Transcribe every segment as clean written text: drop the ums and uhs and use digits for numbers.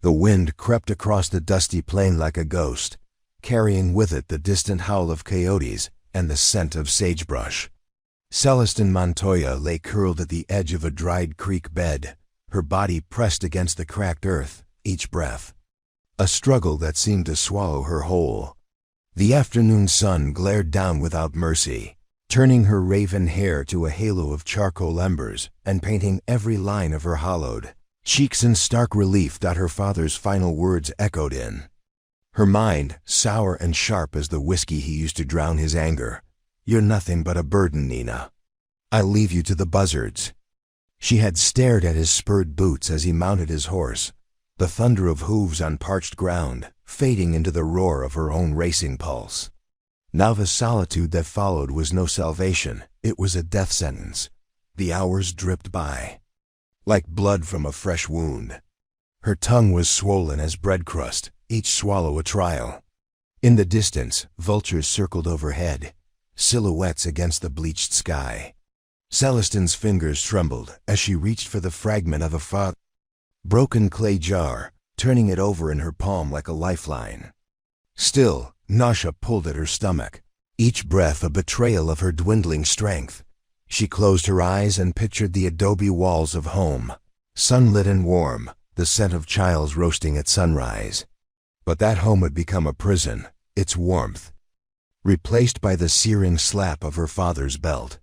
The wind crept across the dusty plain like a ghost, carrying with it the distant howl of coyotes and the scent of sagebrush. Celestine Montoya lay curled at the edge of a dried creek bed, her body pressed against the cracked earth, each breath a struggle that seemed to swallow her whole. The afternoon sun glared down without mercy, turning her raven hair to a halo of charcoal embers and painting every line of her hollowed cheeks in stark relief that her father's final words echoed in. Her mind, sour and sharp as the whiskey he used to drown his anger. "You're nothing but a burden, Nina. I'll leave you to the buzzards." She had stared at his spurred boots as he mounted his horse, the thunder of hooves on parched ground fading into the roar of her own racing pulse. Now the solitude that followed was no salvation, it was a death sentence. The hours dripped by like blood from a fresh wound. Her tongue was swollen as bread crust, each swallow a trial. In the distance, vultures circled overhead, silhouettes against the bleached sky. Celestine's fingers trembled as she reached for the fragment of a broken clay jar, turning it over in her palm like a lifeline. Still, nausea pulled at her stomach, each breath a betrayal of her dwindling strength. She closed her eyes and pictured the adobe walls of home, sunlit and warm, the scent of chiles roasting at sunrise. But that home had become a prison, its warmth replaced by the searing slap of her father's belt.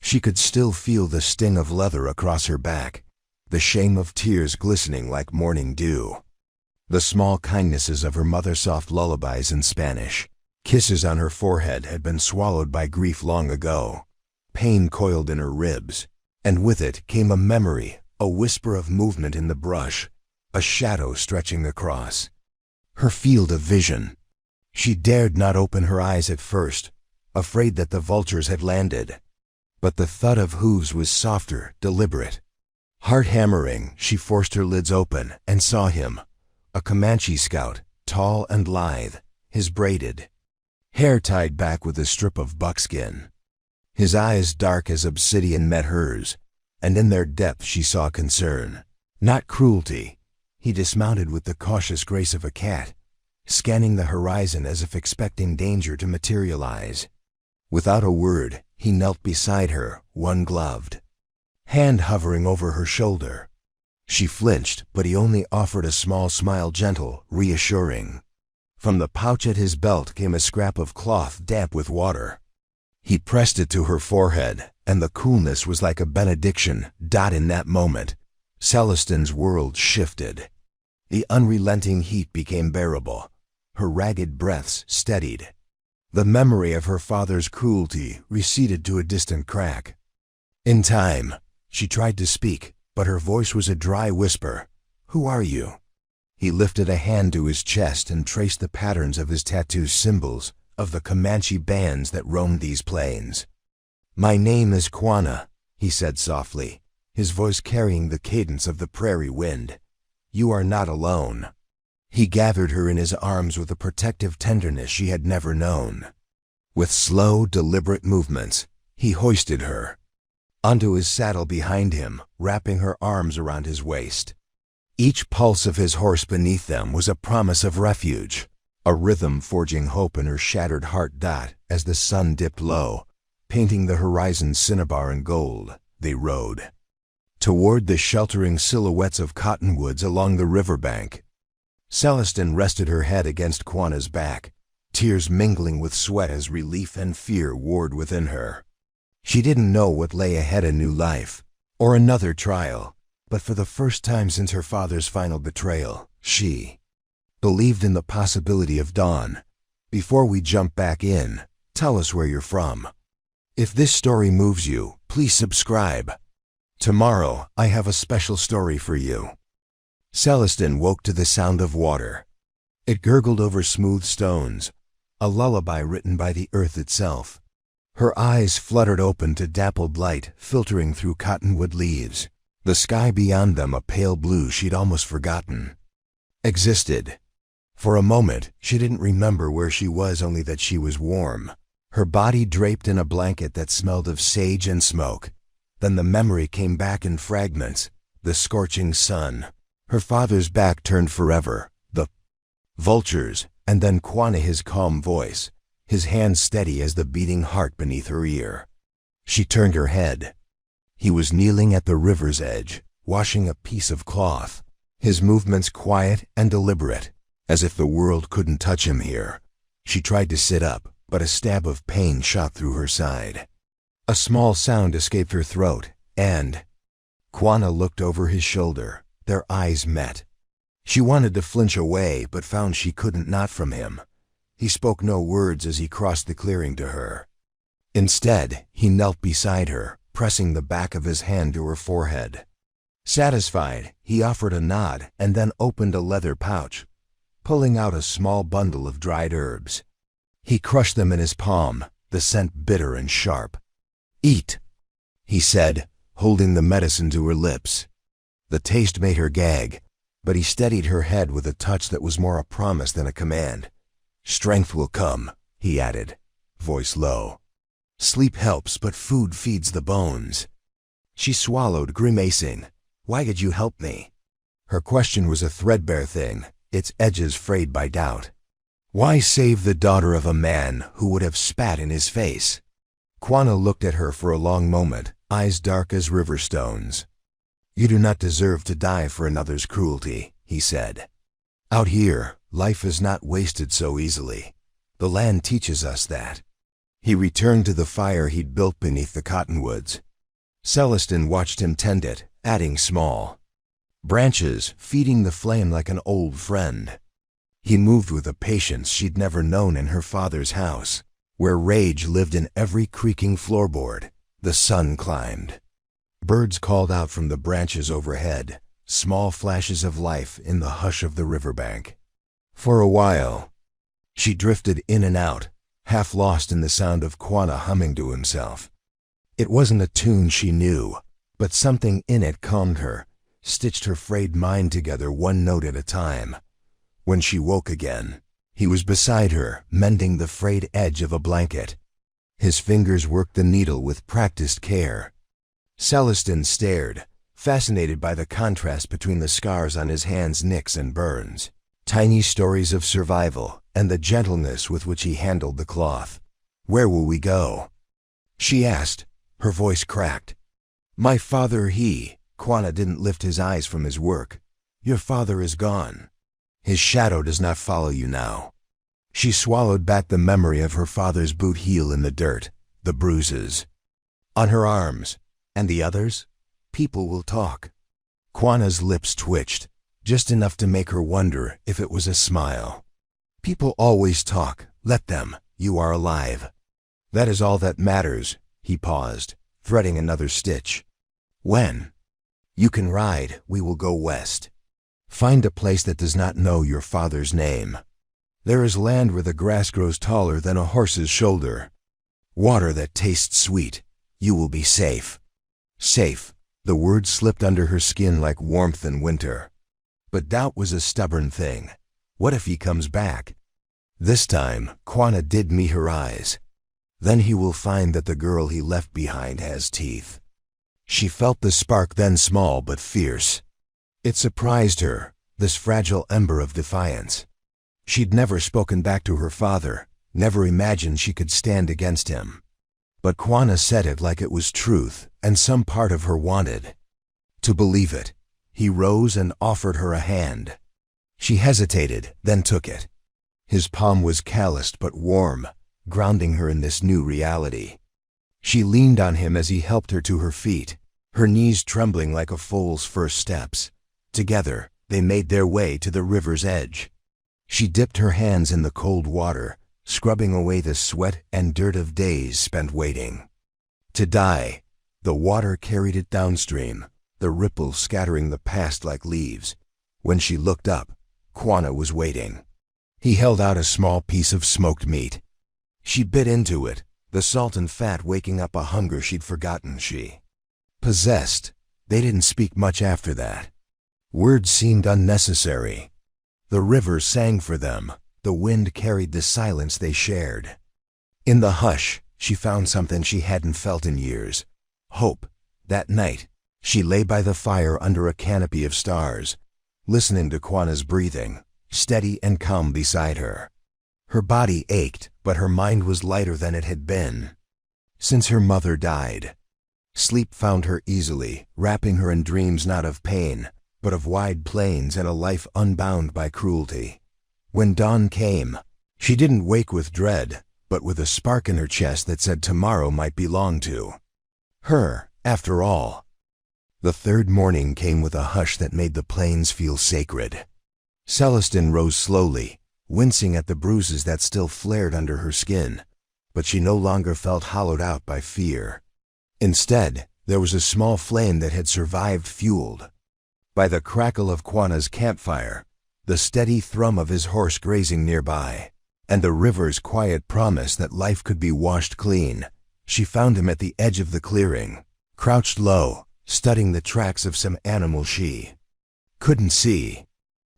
She could still feel the sting of leather across her back, the shame of tears glistening like morning dew. The small kindnesses of her mother's soft lullabies in Spanish. Kisses on her forehead had been swallowed by grief long ago. Pain coiled in her ribs, and with it came a memory, a whisper of movement in the brush, a shadow stretching across her field of vision. She dared not open her eyes at first, afraid that the vultures had landed. But the thud of hooves was softer, deliberate. Heart hammering, she forced her lids open and saw him, a Comanche scout, tall and lithe, his braided hair tied back with a strip of buckskin. His eyes dark as obsidian met hers, and in their depth she saw concern, not cruelty. He dismounted with the cautious grace of a cat, scanning the horizon as if expecting danger to materialize. Without a word, he knelt beside her, one gloved hand hovering over her shoulder. She flinched, but he only offered a small smile, gentle, reassuring. From the pouch at his belt came a scrap of cloth damp with water. He pressed it to her forehead, and the coolness was like a benediction. In that moment, Celestine's world shifted. The unrelenting heat became bearable. Her ragged breaths steadied. The memory of her father's cruelty receded to a distant crack. In time, she tried to speak, but her voice was a dry whisper. "Who are you?" He lifted a hand to his chest and traced the patterns of his tattoo, symbols of the Comanche bands that roamed these plains. "My name is Quanah," he said softly, his voice carrying the cadence of the prairie wind. "You are not alone." He gathered her in his arms with a protective tenderness she had never known. With slow, deliberate movements, he hoisted her onto his saddle behind him, wrapping her arms around his waist. Each pulse of his horse beneath them was a promise of refuge, a rhythm forging hope in her shattered heart. As the sun dipped low, painting the horizon cinnabar and gold, they rode toward the sheltering silhouettes of cottonwoods along the riverbank. Celestine rested her head against Quanah's back, tears mingling with sweat as relief and fear warred within her. She didn't know what lay ahead: a new life, or another trial, but for the first time since her father's final betrayal, she believed in the possibility of dawn. Before we jump back in, tell us where you're from. If this story moves you, please subscribe. Tomorrow, I have a special story for you. Celestine woke to the sound of water. It gurgled over smooth stones, a lullaby written by the earth itself. Her eyes fluttered open to dappled light filtering through cottonwood leaves, the sky beyond them a pale blue she'd almost forgotten existed. For a moment, she didn't remember where she was, only that she was warm, her body draped in a blanket that smelled of sage and smoke. Then the memory came back in fragments: the scorching sun, Her father's back turned forever, the vultures, and then Quanah, his calm voice, his hand steady as the beating heart beneath her ear. She turned her head. He was kneeling at the river's edge, washing a piece of cloth, his movements quiet and deliberate, as if the world couldn't touch him here. She tried to sit up, but a stab of pain shot through her side. A small sound escaped her throat, and Quanah looked over his shoulder. Their eyes met. She wanted to flinch away, but found she couldn't, not from him. He spoke no words as he crossed the clearing to her. Instead, he knelt beside her, pressing the back of his hand to her forehead. Satisfied, he offered a nod and then opened a leather pouch, pulling out a small bundle of dried herbs. He crushed them in his palm, the scent bitter and sharp. "Eat," he said, holding the medicine to her lips. The taste made her gag, but he steadied her head with a touch that was more a promise than a command. "Strength will come," he added, voice low. "Sleep helps, but food feeds the bones." She swallowed, grimacing. "Why did you help me?" Her question was a threadbare thing, its edges frayed by doubt. Why save the daughter of a man who would have spat in his face? Quanah looked at her for a long moment, eyes dark as river stones. "You do not deserve to die for another's cruelty," he said. "Out here, life is not wasted so easily. The land teaches us that." He returned to the fire he'd built beneath the cottonwoods. Celestin watched him tend it, adding small branches, feeding the flame like an old friend. He moved with a patience she'd never known in her father's house, where rage lived in every creaking floorboard. The sun climbed. Birds called out from the branches overhead, small flashes of life in the hush of the riverbank. For a while, she drifted in and out, half lost in the sound of Quanah humming to himself. It wasn't a tune she knew, but something in it calmed her, stitched her frayed mind together one note at a time. When she woke again, he was beside her, mending the frayed edge of a blanket. His fingers worked the needle with practiced care. Celestin stared, fascinated by the contrast between the scars on his hands, nicks, and burns, tiny stories of survival, and the gentleness with which he handled the cloth. "Where will we go?" she asked, her voice cracked. "My father, Quanah didn't lift his eyes from his work. "Your father is gone. His shadow does not follow you now." She swallowed back the memory of her father's boot heel in the dirt, the bruises on her arms. "And the others? People will talk." Quanah's lips twitched, just enough to make her wonder if it was a smile. "People always talk. Let them. You are alive. That is all that matters." He paused, threading another stitch. "When you can ride, we will go west. Find a place that does not know your father's name. There is land where the grass grows taller than a horse's shoulder. Water that tastes sweet. You will be safe." Safe. The word slipped under her skin like warmth in winter. But doubt was a stubborn thing. What if he comes back? This time, Quanah did meet her eyes. Then he will find that the girl he left behind has teeth. She felt the spark, then small but fierce. It surprised her, this fragile ember of defiance. She'd never spoken back to her father, never imagined she could stand against him. But Quanah said it like it was truth, and some part of her wanted to believe it. He rose and offered her a hand. She hesitated, then took it. His palm was calloused but warm, grounding her in this new reality. She leaned on him as he helped her to her feet, her knees trembling like a foal's first steps. Together, they made their way to the river's edge. She dipped her hands in the cold water, scrubbing away the sweat and dirt of days spent waiting to die. The water carried it downstream, the ripples scattering the past like leaves. When she looked up, Quanah was waiting. He held out a small piece of smoked meat. She bit into it, the salt and fat waking up a hunger she'd forgotten she possessed. They didn't speak much after that. Words seemed unnecessary. The river sang for them. The wind carried the silence they shared. In the hush, she found something she hadn't felt in years. Hope. That night, she lay by the fire under a canopy of stars, listening to Quanah's breathing, steady and calm beside her. Her body ached, but her mind was lighter than it had been since her mother died. Sleep found her easily, wrapping her in dreams not of pain, but of wide plains and a life unbound by cruelty. When dawn came, she didn't wake with dread, but with a spark in her chest that said tomorrow might belong to her, after all. The third morning came with a hush that made the plains feel sacred. Celestine rose slowly, wincing at the bruises that still flared under her skin, but she no longer felt hollowed out by fear. Instead, there was a small flame that had survived, fueled by the crackle of Quanah's campfire, the steady thrum of his horse grazing nearby, and the river's quiet promise that life could be washed clean. She found him at the edge of the clearing, crouched low, studying the tracks of some animal she couldn't see.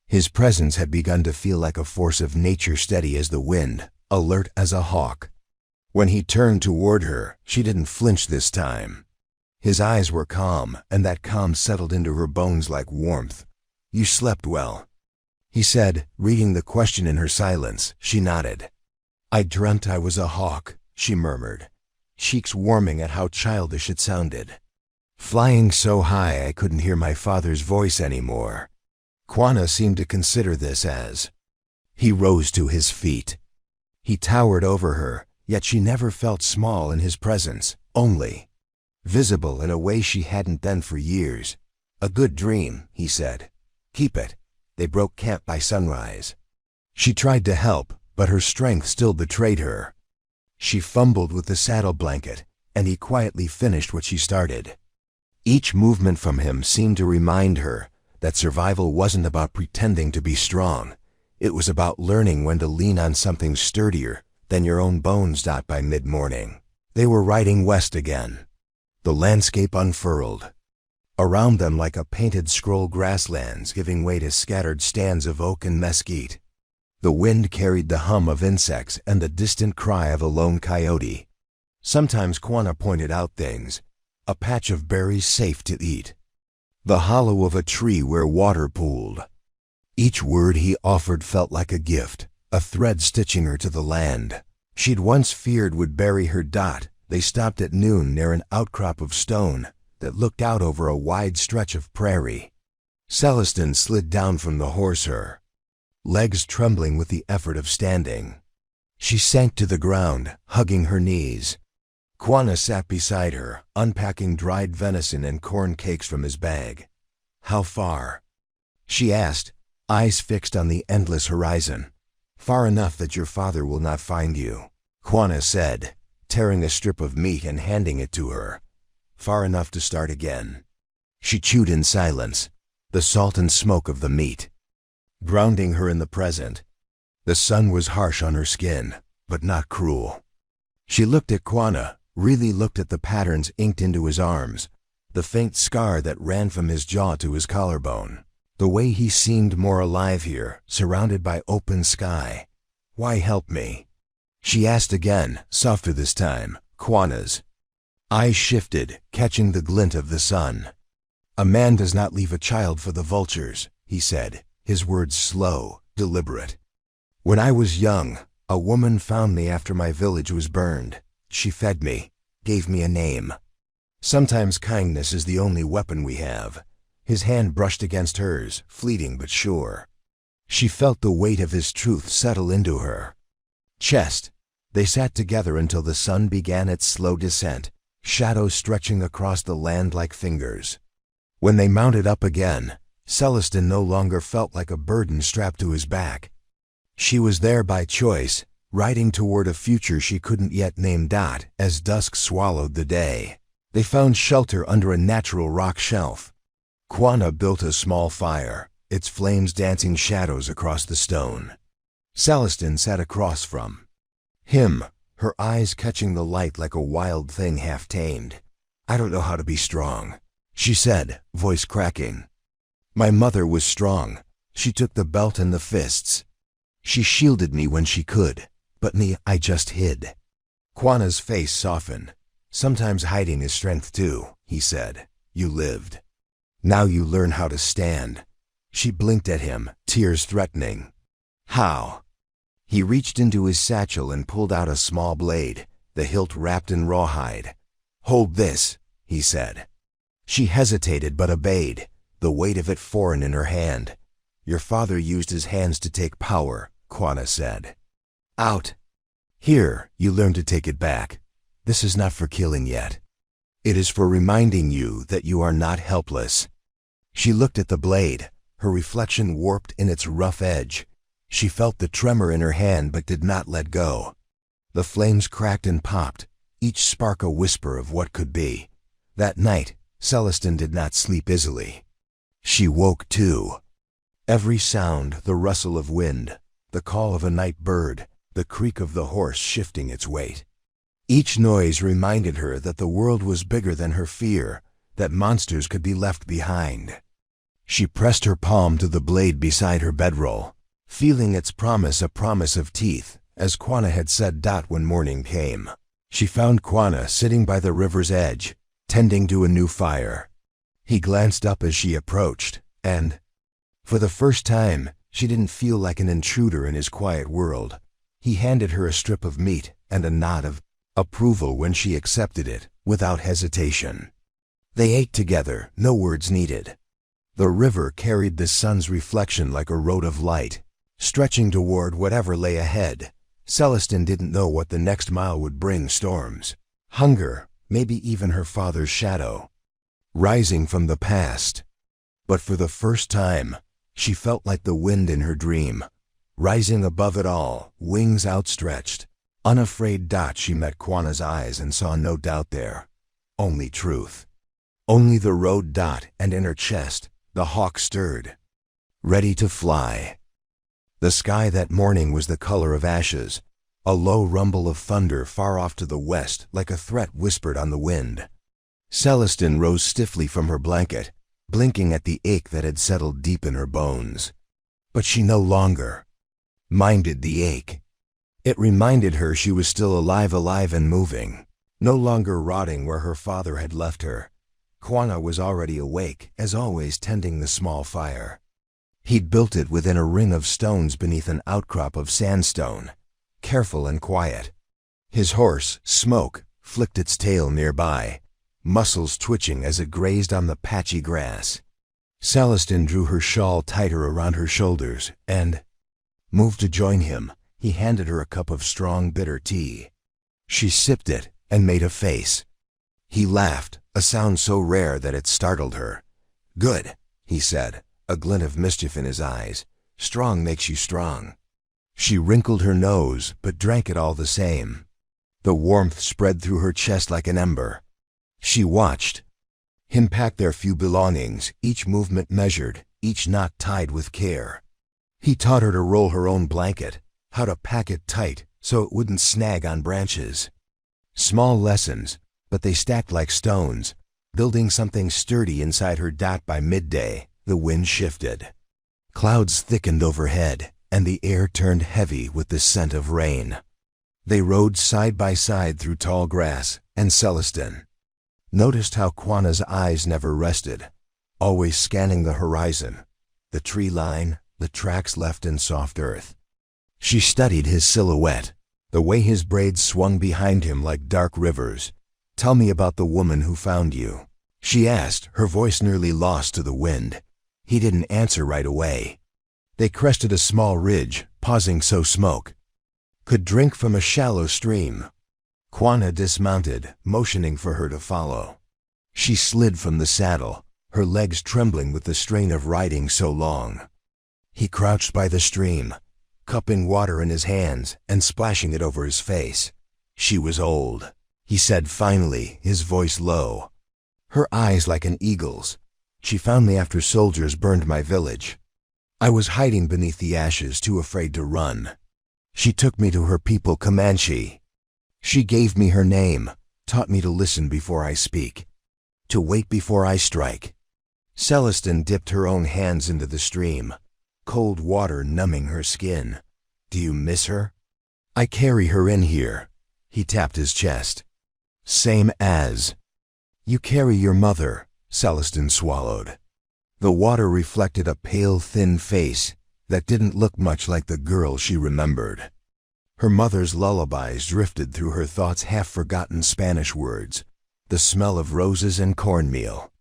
His presence had begun to feel like a force of nature, steady as the wind, alert as a hawk. When he turned toward her, she didn't flinch this time. His eyes were calm, and that calm settled into her bones like warmth. "You slept well," he said, reading the question in her silence. She nodded. "I dreamt I was a hawk," she murmured, cheeks warming at how childish it sounded. "Flying so high I couldn't hear my father's voice anymore." Quanah seemed to consider this as. He rose to his feet. He towered over her, yet she never felt small in his presence, only visible in a way she hadn't been for years. "A good dream," he said. "Keep it." They broke camp by sunrise. She tried to help, but her strength still betrayed her. She fumbled with the saddle blanket, and he quietly finished what she started. Each movement from him seemed to remind her that survival wasn't about pretending to be strong. It was about learning when to lean on something sturdier than your own bones. By mid-morning, they were riding west again. The landscape unfurled around them like a painted scroll, grasslands giving way to scattered stands of oak and mesquite. The wind carried the hum of insects and the distant cry of a lone coyote. Sometimes Quanah pointed out things, a patch of berries safe to eat, the hollow of a tree where water pooled. Each word he offered felt like a gift, a thread stitching her to the land she'd once feared would bury her. They stopped at noon near an outcrop of stone that looked out over a wide stretch of prairie. Celestine slid down from the horse, her legs trembling with the effort of standing. She sank to the ground, hugging her knees. Quanah sat beside her, unpacking dried venison and corn cakes from his bag. "How far?" she asked, eyes fixed on the endless horizon. "Far enough that your father will not find you," Quanah said, tearing a strip of meat and handing it to her. "Far enough to start again." She chewed in silence, the salt and smoke of the meat grounding her in the present. The sun was harsh on her skin, but not cruel. She looked at Quanah, really looked at the patterns inked into his arms, the faint scar that ran from his jaw to his collarbone. The way he seemed more alive here, surrounded by open sky. "Why help me?" she asked again, softer this time. Quanah's eyes shifted, catching the glint of the sun. "A man does not leave a child for the vultures," he said, his words slow, deliberate. "When I was young, a woman found me after my village was burned. She fed me, gave me a name. Sometimes kindness is the only weapon we have." His hand brushed against hers, fleeting but sure. She felt the weight of his truth settle into her chest. They sat together until the sun began its slow descent, shadows stretching across the land like fingers. When they mounted up again, Celestine no longer felt like a burden strapped to his back. She was there by choice, riding toward a future she couldn't yet name. As dusk swallowed the day, they found shelter under a natural rock shelf. Quanah built a small fire, its flames dancing shadows across the stone. Celestine sat across from him, her eyes catching the light like a wild thing half tamed. "I don't know how to be strong," she said, voice cracking. "My mother was strong. She took the belt and the fists. She shielded me when she could, but me, I just hid." Quanah's face softened. "Sometimes hiding is strength too," he said. "You lived. Now you learn how to stand." She blinked at him, tears threatening. How? He reached into his satchel and pulled out a small blade, the hilt wrapped in rawhide. Hold this, he said. She hesitated but obeyed, the weight of it foreign in her hand. Your father used his hands to take power, Quanah said. Out. Here, you learn to take it back. This is not for killing yet. It is for reminding you that you are not helpless. She looked at the blade, her reflection warped in its rough edge. She felt the tremor in her hand but did not let go. The flames cracked and popped, each spark a whisper of what could be. That night, Celestin did not sleep easily. She woke too. Every sound, the rustle of wind, the call of a night bird, the creak of the horse shifting its weight. Each noise reminded her that the world was bigger than her fear, that monsters could be left behind. She pressed her palm to the blade beside her bedroll, feeling its promise a promise of teeth, as Quanah had said. When morning came, she found Quanah sitting by the river's edge, tending to a new fire. He glanced up as she approached, and, for the first time, she didn't feel like an intruder in his quiet world. He handed her a strip of meat and a nod of approval when she accepted it, without hesitation. They ate together, no words needed. The river carried the sun's reflection like a road of light, stretching toward whatever lay ahead. Celestin didn't know what the next mile would bring: storms, hunger, maybe even her father's shadow, rising from the past. But for the first time, she felt like the wind in her dream, rising above it all, wings outstretched. Unafraid. She met Quanah's eyes and saw no doubt there. Only truth. Only the road. And in her chest, the hawk stirred, ready to fly. The sky that morning was the color of ashes, a low rumble of thunder far off to the west like a threat whispered on the wind. Celestin rose stiffly from her blanket, blinking at the ache that had settled deep in her bones. But she no longer minded the ache. It reminded her she was still alive and moving, no longer rotting where her father had left her. Quanah was already awake, as always, tending the small fire. He'd built it within a ring of stones beneath an outcrop of sandstone, careful and quiet. His horse, Smoke, flicked its tail nearby, muscles twitching as it grazed on the patchy grass. Celestin drew her shawl tighter around her shoulders and moved to join him. He handed her a cup of strong, bitter tea. She sipped it and made a face. He laughed, a sound so rare that it startled her. Good, he said, a glint of mischief in his eyes. Strong makes you strong. She wrinkled her nose, but drank it all the same. The warmth spread through her chest like an ember. She watched him pack their few belongings, each movement measured, each knot tied with care. He taught her to roll her own blanket, how to pack it tight so it wouldn't snag on branches. Small lessons, but they stacked like stones, building something sturdy inside her. By midday, the wind shifted. Clouds thickened overhead, and the air turned heavy with the scent of rain. They rode side by side through tall grass, and Celestin noticed how Quanah's eyes never rested, always scanning the horizon, the tree line, the tracks left in soft earth. She studied his silhouette, the way his braids swung behind him like dark rivers. Tell me about the woman who found you, she asked, her voice nearly lost to the wind. He didn't answer right away. They crested a small ridge, pausing so Smoke could drink from a shallow stream. Quanah dismounted, motioning for her to follow. She slid from the saddle, her legs trembling with the strain of riding so long. He crouched by the stream, cupping water in his hands and splashing it over his face. She was old, he said finally, his voice low. Her eyes like an eagle's. She found me after soldiers burned my village. I was hiding beneath the ashes, too afraid to run. She took me to her people, Comanche. She gave me her name, taught me to listen before I speak, to wait before I strike. Celestin dipped her own hands into the stream, cold water numbing her skin. Do you miss her? I carry her in here. He tapped his chest. Same as you carry your mother, Celestin swallowed. The water reflected a pale, thin face that didn't look much like the girl she remembered. Her mother's lullabies drifted through her thoughts, half-forgotten Spanish words, the smell of roses and cornmeal.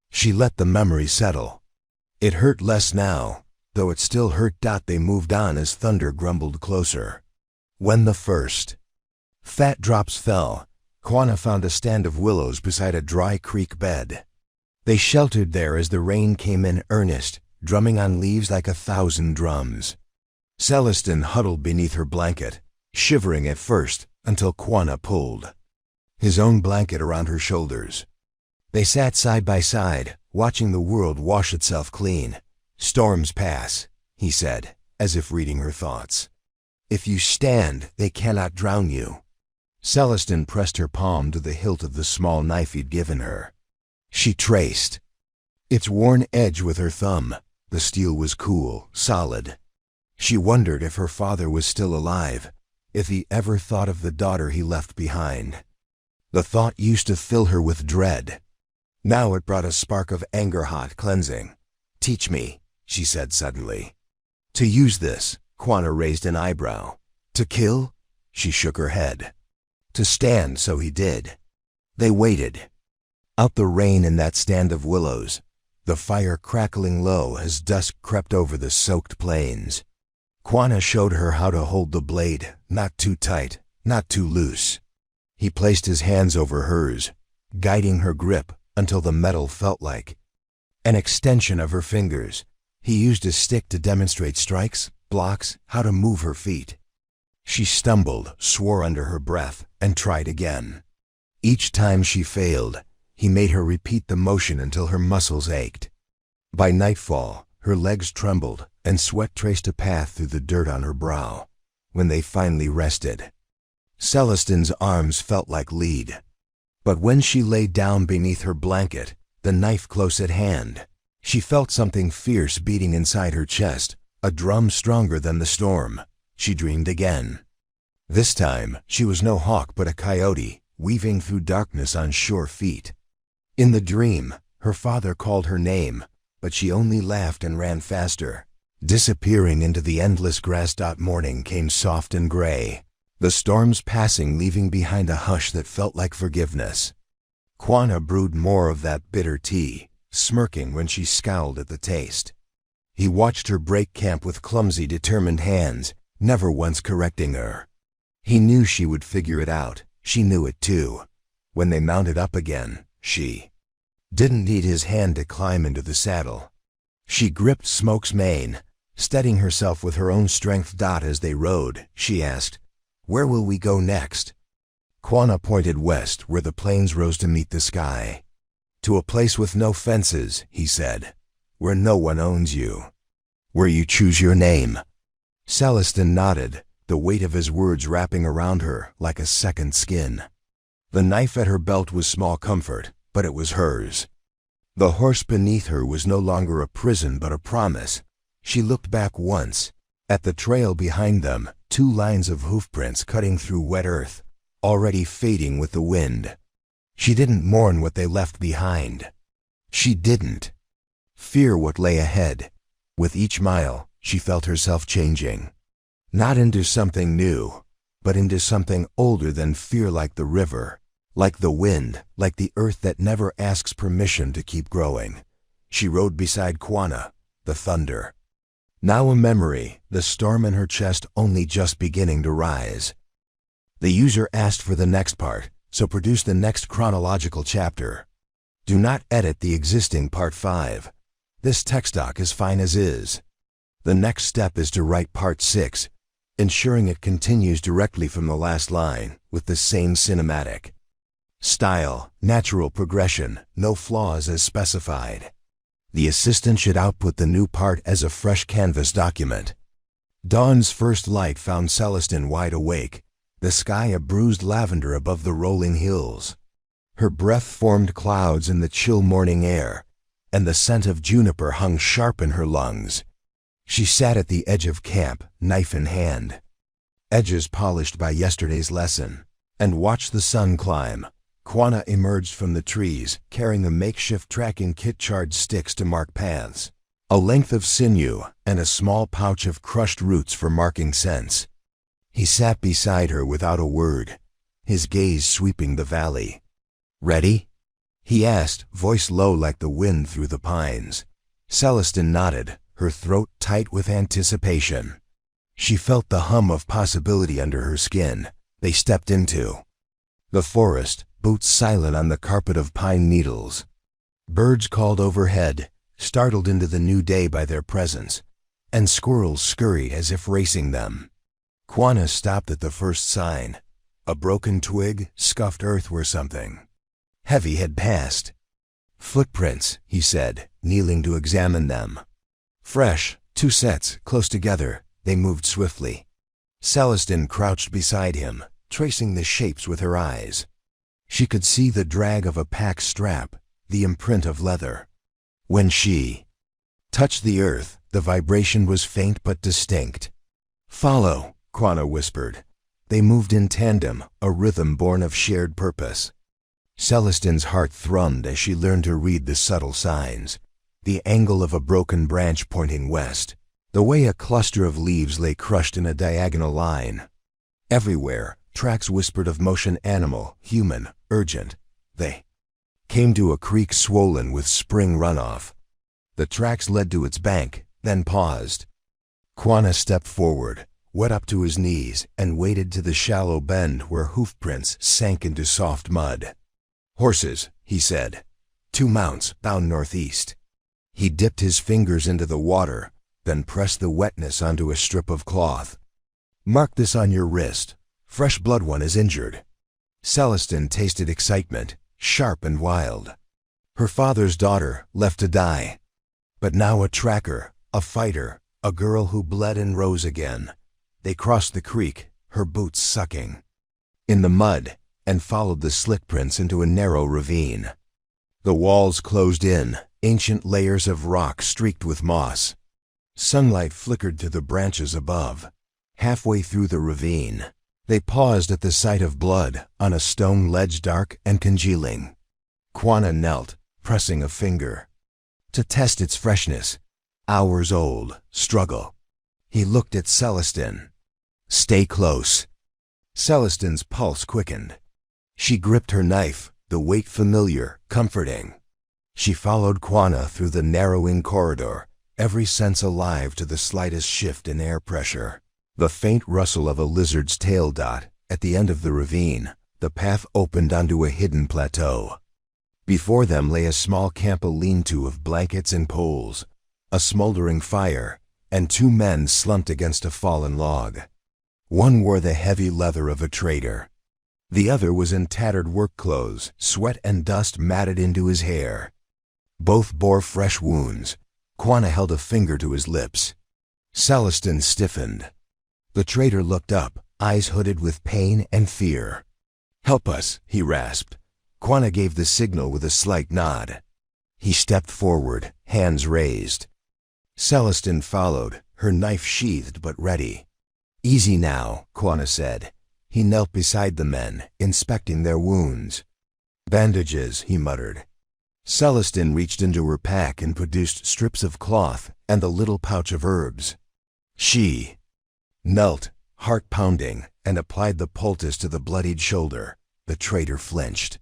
She let the memory settle. It hurt less now, though it still hurt. They moved on as thunder grumbled closer. When the first fat drops fell, Quanah found a stand of willows beside a dry creek bed. They sheltered there as the rain came in earnest, drumming on leaves like 1,000 drums. Celestin huddled beneath her blanket, shivering at first until Quanah pulled his own blanket around her shoulders. They sat side by side, watching the world wash itself clean. "Storms pass," he said, as if reading her thoughts. "If you stand, they cannot drown you." Celestin pressed her palm to the hilt of the small knife he'd given her. She traced its worn edge with her thumb. The steel was cool, solid. She wondered if her father was still alive, if he ever thought of the daughter he left behind. The thought used to fill her with dread. Now it brought a spark of anger, hot, cleansing. "Teach me," she said suddenly. "To use this." Quanah raised an eyebrow. "To kill?" She shook her head. "To stand." So he did. They waited. Out the rain in that stand of willows, the fire crackling low as dusk crept over the soaked plains. Quanah showed her how to hold the blade, not too tight, not too loose. He placed his hands over hers, guiding her grip until the metal felt like an extension of her fingers. He used a stick to demonstrate strikes, blocks, how to move her feet. She stumbled, swore under her breath, and tried again. Each time she failed, he made her repeat the motion until her muscles ached. By nightfall, her legs trembled, and sweat traced a path through the dirt on her brow. When they finally rested, Celestin's arms felt like lead. But when she lay down beneath her blanket, the knife close at hand, she felt something fierce beating inside her chest, a drum stronger than the storm. She dreamed again. This time, she was no hawk but a coyote, weaving through darkness on sure feet. In the dream, her father called her name, but she only laughed and ran faster, disappearing into the endless grass. Morning came soft and gray, the storms passing, leaving behind a hush that felt like forgiveness. Quanah brewed more of that bitter tea, smirking when she scowled at the taste. He watched her break camp with clumsy, determined hands, never once correcting her. He knew she would figure it out. She knew it too. When they mounted up again, she didn't need his hand to climb into the saddle. She gripped Smoke's mane, steadying herself with her own strength. As they rode, she asked, "Where will we go next?" Quanah pointed west, where the plains rose to meet the sky. "To a place with no fences," he said, "where no one owns you. Where you choose your name." Celestin nodded, the weight of his words wrapping around her like a second skin. The knife at her belt was small comfort, but it was hers. The horse beneath her was no longer a prison but a promise. She looked back once. At the trail behind them, 2 lines of hoofprints cutting through wet earth, already fading with the wind. She didn't mourn what they left behind. She didn't fear what lay ahead. With each mile, she felt herself changing. Not into something new, but into something older than fear, like the river, like the wind, like the earth that never asks permission to keep growing. She rode beside Quanah, the thunder now a memory, the storm in her chest only just beginning to rise. The user asked for the next part, so produce the next chronological chapter. Do not edit the existing part 5. This text doc is fine as is. The next step is to write part 6, ensuring it continues directly from the last line, with the same cinematic style, natural progression, no flaws as specified. The assistant should output the new part as a fresh canvas document. Dawn's first light found Celestin wide awake, the sky a bruised lavender above the rolling hills. Her breath formed clouds in the chill morning air, and the scent of juniper hung sharp in her lungs. She sat at the edge of camp, knife in hand, edges polished by yesterday's lesson, and watched the sun climb, Quanah emerged from the trees, carrying a makeshift tracking kit, charred sticks to mark paths, a length of sinew, and a small pouch of crushed roots for marking scents. He sat beside her without a word, his gaze sweeping the valley. "Ready?" he asked, voice low like the wind through the pines. Celestin nodded, her throat tight with anticipation. She felt the hum of possibility under her skin. They stepped into the forest, boots silent on the carpet of pine needles. Birds called overhead, startled into the new day by their presence, and squirrels scurried as if racing them. Quanah stopped at the first sign. A broken twig, scuffed earth where something heavy had passed. "Footprints," he said, kneeling to examine them. Fresh, 2 sets, close together, they moved swiftly. Celestin crouched beside him, tracing the shapes with her eyes. She could see the drag of a pack strap, the imprint of leather. When she touched the earth, the vibration was faint but distinct. "Follow," Quanah whispered. They moved in tandem, a rhythm born of shared purpose. Celestin's heart thrummed as she learned to read the subtle signs. The angle of a broken branch pointing west, the way a cluster of leaves lay crushed in a diagonal line. Everywhere, tracks whispered of motion: animal, human, urgent. They came to a creek swollen with spring runoff. The tracks led to its bank, then paused. Quanah stepped forward, wet up to his knees, and waded to the shallow bend where hoofprints sank into soft mud. "Horses," he said. "2 mounts, bound northeast." He dipped his fingers into the water, then pressed the wetness onto a strip of cloth. "Mark this on your wrist. Fresh blood one is injured." Celestin tasted excitement, sharp and wild. Her father's daughter, left to die. But now a tracker, a fighter, a girl who bled and rose again. They crossed the creek, her boots sucking in the mud, and followed the slick prints into a narrow ravine. The walls closed in, ancient layers of rock streaked with moss. Sunlight flickered through the branches above. Halfway through the ravine, they paused at the sight of blood on a stone ledge dark and congealing. Quanah knelt, pressing a finger to test its freshness. Hours old, struggle. He looked at Celestin. "Stay close." Celestin's pulse quickened. She gripped her knife, the weight familiar, comforting. She followed Quanah through the narrowing corridor, every sense alive to the slightest shift in air pressure. The faint rustle of a lizard's tail dot. At the end of the ravine, the path opened onto a hidden plateau. Before them lay a small camp, a lean-to of blankets and poles, a smoldering fire, and 2 men slumped against a fallen log. One wore the heavy leather of a trader. The other was in tattered work clothes, sweat and dust matted into his hair. Both bore fresh wounds. Quanah held a finger to his lips. Celestin stiffened. The trader looked up, eyes hooded with pain and fear. "Help us," he rasped. Quanah gave the signal with a slight nod. He stepped forward, hands raised. Celestin followed, her knife sheathed but ready. "Easy now," Quanah said. He knelt beside the men, inspecting their wounds. "Bandages," he muttered. Celestin reached into her pack and produced strips of cloth and the little pouch of herbs. She knelt, heart pounding, and applied the poultice to the bloodied shoulder. The trader flinched.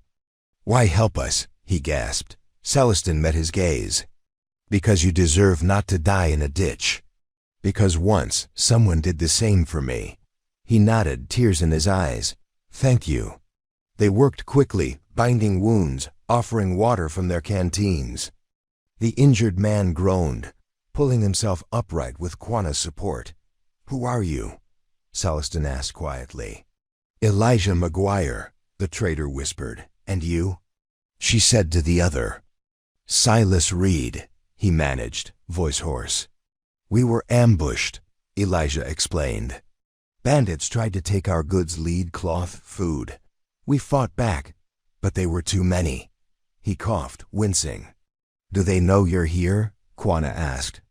"Why help us?" he gasped. Celestin met his gaze. "Because you deserve not to die in a ditch. Because once someone did the same for me." He nodded, tears in his eyes. "Thank you." They worked quickly, binding wounds, offering water from their canteens. The injured man groaned, pulling himself upright with Quanah's support. "Who are you?" Celestin asked quietly. "Elijah McGuire," the trader whispered. "And you?" She said to the other. "Silas Reed," he managed, voice hoarse. "We were ambushed," Elijah explained. "Bandits tried to take our goods, lead, cloth, food. We fought back, but they were too many." He coughed, wincing. "Do they know you're here?" Quanah asked.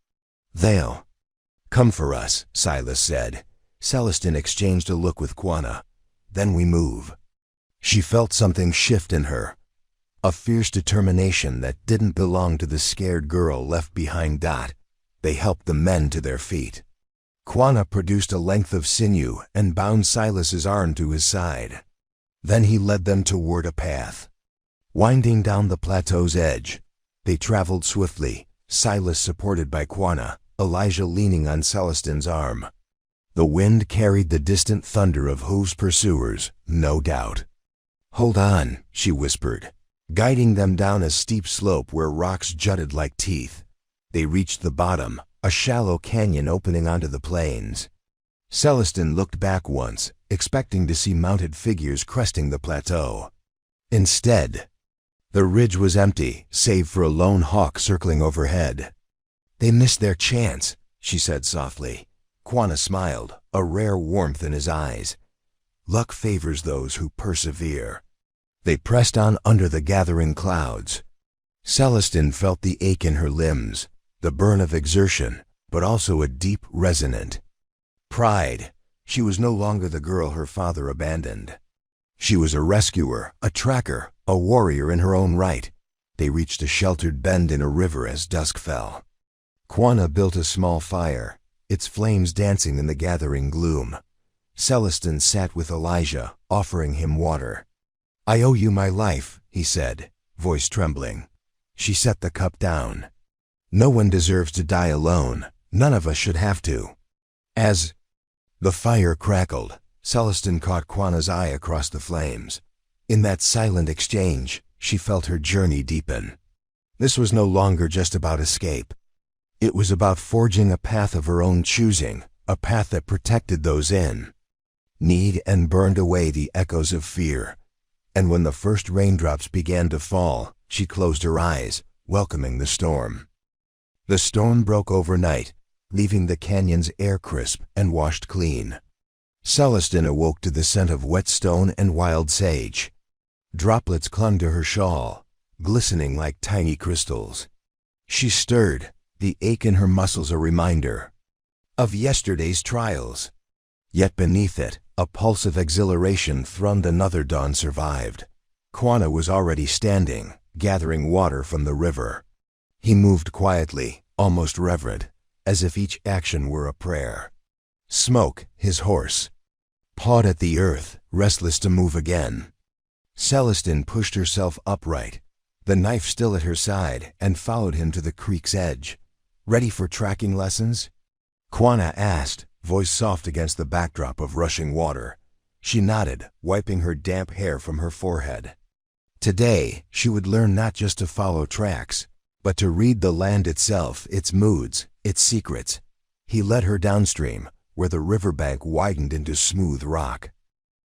"They'll come for us," Silas said. Celestin exchanged a look with Quanah. "Then we move." She felt something shift in her, a fierce determination that didn't belong to the scared girl left behind. They helped the men to their feet. Quanah produced a length of sinew and bound Silas's arm to his side. Then he led them toward a path. Winding down the plateau's edge, they traveled swiftly, Silas supported by Quanah, Elijah leaning on Celestin's arm. The wind carried the distant thunder of Hoove's pursuers, no doubt. "Hold on," she whispered, guiding them down a steep slope where rocks jutted like teeth. They reached the bottom, a shallow canyon opening onto the plains. Celestin looked back once, expecting to see mounted figures cresting the plateau. Instead, the ridge was empty, save for a lone hawk circling overhead. "They missed their chance," she said softly. Quanah smiled, a rare warmth in his eyes. "Luck favors those who persevere." They pressed on under the gathering clouds. Celestin felt the ache in her limbs, the burn of exertion, but also a deep, resonant pride. She was no longer the girl her father abandoned. She was a rescuer, a tracker, a warrior in her own right. They reached a sheltered bend in a river as dusk fell. Quanah built a small fire, its flames dancing in the gathering gloom. Celestin sat with Elijah, offering him water. "I owe you my life," he said, voice trembling. She set the cup down. "No one deserves to die alone. None of us should have to." As the fire crackled, Celestin caught Quanah's eye across the flames. In that silent exchange, she felt her journey deepen. This was no longer just about escape. It was about forging a path of her own choosing, a path that protected those in need and burned away the echoes of fear. And when the first raindrops began to fall, she closed her eyes, welcoming the storm. The storm broke overnight, leaving the canyon's air crisp and washed clean. Celestin awoke to the scent of wet stone and wild sage. Droplets clung to her shawl, glistening like tiny crystals. She stirred, the ache in her muscles a reminder of yesterday's trials. Yet beneath it, a pulse of exhilaration thrummed. Another dawn survived. Quanah was already standing, gathering water from the river. He moved quietly, almost reverent, as if each action were a prayer. Smoke, his horse, pawed at the earth, restless to move again. Celestin pushed herself upright, the knife still at her side, and followed him to the creek's edge. "Ready for tracking lessons?" Quanah asked, voice soft against the backdrop of rushing water. She nodded, wiping her damp hair from her forehead. Today, she would learn not just to follow tracks, but to read the land itself, its moods, its secrets. He led her downstream, where the riverbank widened into smooth rock.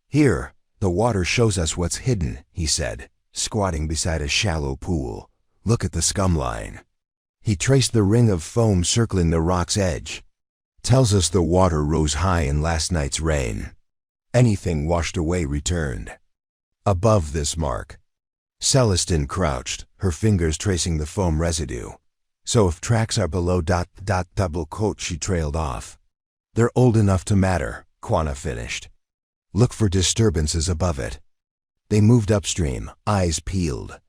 "Here, the water shows us what's hidden," he said, squatting beside a shallow pool. "Look at the scum line." He traced the ring of foam circling the rock's edge. "Tells us the water rose high in last night's rain. Anything washed away returned." Above this mark, Celestin crouched, her fingers tracing the foam residue. "So if tracks are below ... double quote," she trailed off. "They're old enough to matter," Quanah finished. "Look for disturbances above it." They moved upstream, eyes peeled.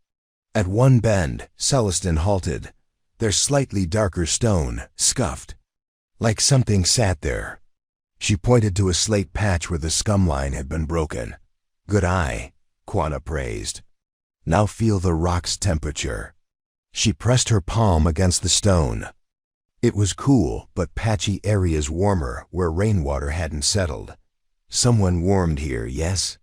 At one bend, Celestin halted, their slightly darker stone scuffed, like something sat there. She pointed to a slate patch where the scum line had been broken. "Good eye," Quanah praised. "Now feel the rock's temperature." She pressed her palm against the stone. It was cool, but patchy areas warmer where rainwater hadn't settled. "Someone warmed here, yes?"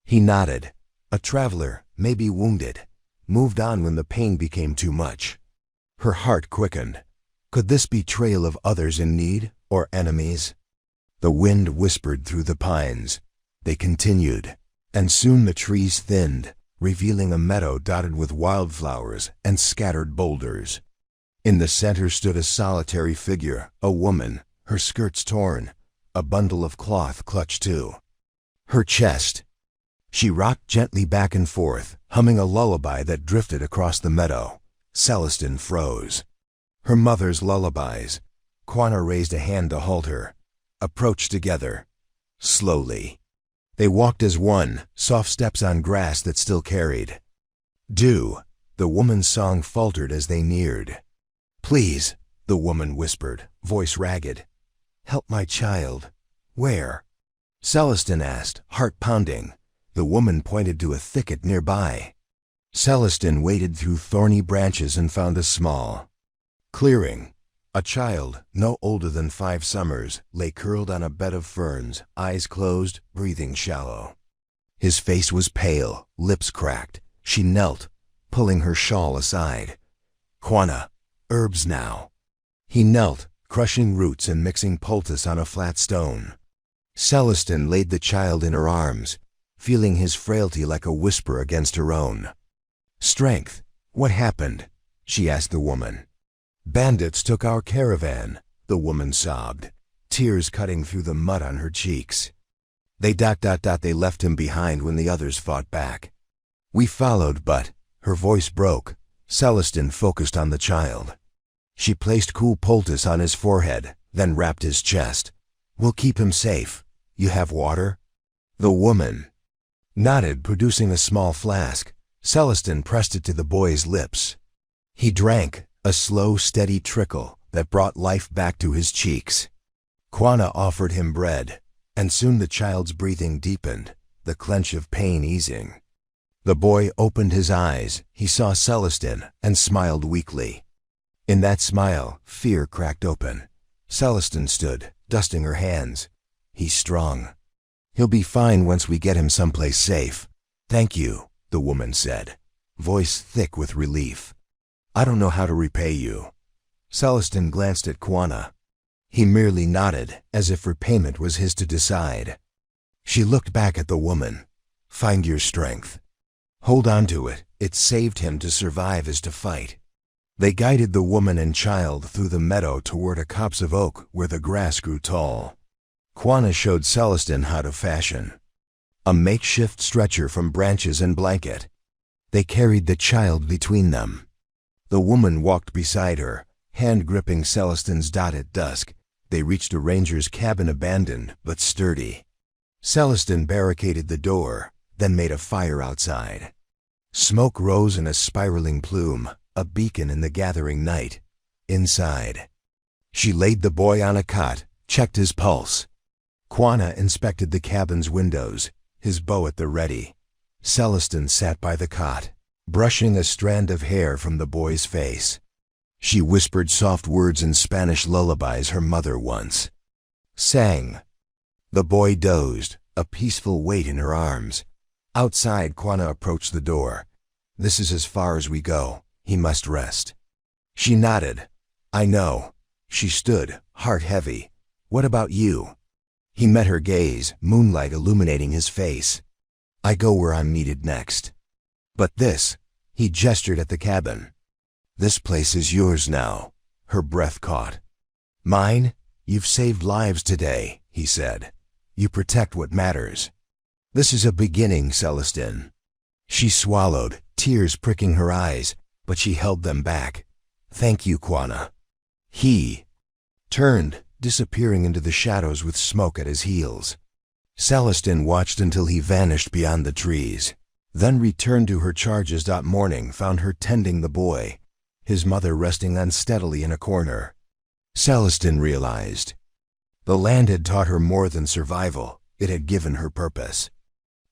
He nodded. "A traveler, maybe wounded. Moved on when the pain became too much." Her heart quickened. Could this be trail of others in need, or enemies? The wind whispered through the pines. They continued, and soon the trees thinned, revealing a meadow dotted with wildflowers and scattered boulders. In the center stood a solitary figure, a woman, her skirts torn, a bundle of cloth clutched to her chest. She rocked gently back and forth, humming a lullaby that drifted across the meadow. Celestin froze. Her mother's lullabies. Quanah raised a hand to halt her. Approached together. Slowly. They walked as one, soft steps on grass that still carried dew. The woman's song faltered as they neared. "Please," the woman whispered, voice ragged. "Help my child." "Where?" Celestin asked, heart pounding. The woman pointed to a thicket nearby. Celestin waded through thorny branches and found a small clearing. A child, no older than 5 summers, lay curled on a bed of ferns, eyes closed, breathing shallow. His face was pale, lips cracked. She knelt, pulling her shawl aside. "Quanah, herbs now." He knelt, crushing roots and mixing poultice on a flat stone. Celestin laid the child in her arms, feeling his frailty like a whisper against her own. "Strength, what happened?" she asked the woman. "Bandits took our caravan," the woman sobbed, tears cutting through the mud on her cheeks. They left him behind when the others fought back. "We followed, but—" her voice broke. Celestin focused on the child. She placed cool poultice on his forehead, then wrapped his chest. "We'll keep him safe. You have water?" The woman nodded, producing a small flask. Celestin pressed it to the boy's lips. He drank, a slow, steady trickle that brought life back to his cheeks. Quanah offered him bread, and soon the child's breathing deepened, the clench of pain easing. The boy opened his eyes. He saw Celestin and smiled weakly. In that smile, fear cracked open. Celestin stood, dusting her hands. "He's strong. He'll be fine once we get him someplace safe." "Thank you," the woman said, voice thick with relief. "I don't know how to repay you." Celestin glanced at Quanah. He merely nodded, as if repayment was his to decide. She looked back at the woman. "Find your strength. Hold on to it. It saved him. To survive is to fight." They guided the woman and child through the meadow toward a copse of oak where the grass grew tall. Quanah showed Celestin how to fashion a makeshift stretcher from branches and blanket. They carried the child between them. The woman walked beside her, hand gripping Celestin's dot at dusk. They reached a ranger's cabin, abandoned but sturdy. Celestin barricaded the door, then made a fire outside. Smoke rose in a spiraling plume, a beacon in the gathering night. Inside, she laid the boy on a cot, checked his pulse. Quanah inspected the cabin's windows, his bow at the ready. Celestin sat by the cot, brushing a strand of hair from the boy's face. She whispered soft words in Spanish lullabies her mother once sang. The boy dozed, a peaceful weight in her arms. Outside, Quanah approached the door. "This is as far as we go. He must rest." She nodded. "I know." She stood, heart heavy. "What about you?" He met her gaze, moonlight illuminating his face. "I go where I'm needed next." "But this," he gestured at the cabin. "This place is yours now." Her breath caught. "Mine? You've saved lives today," he said. "You protect what matters." "This is a beginning, Celestin." She swallowed, tears pricking her eyes, but she held them back. "Thank you, Quanah." He turned, disappearing into the shadows with smoke at his heels. Celestin watched until he vanished beyond the trees, then returned to her charges. Morning found her tending the boy, his mother resting unsteadily in a corner. Celestin realized the land had taught her more than survival. It had given her purpose.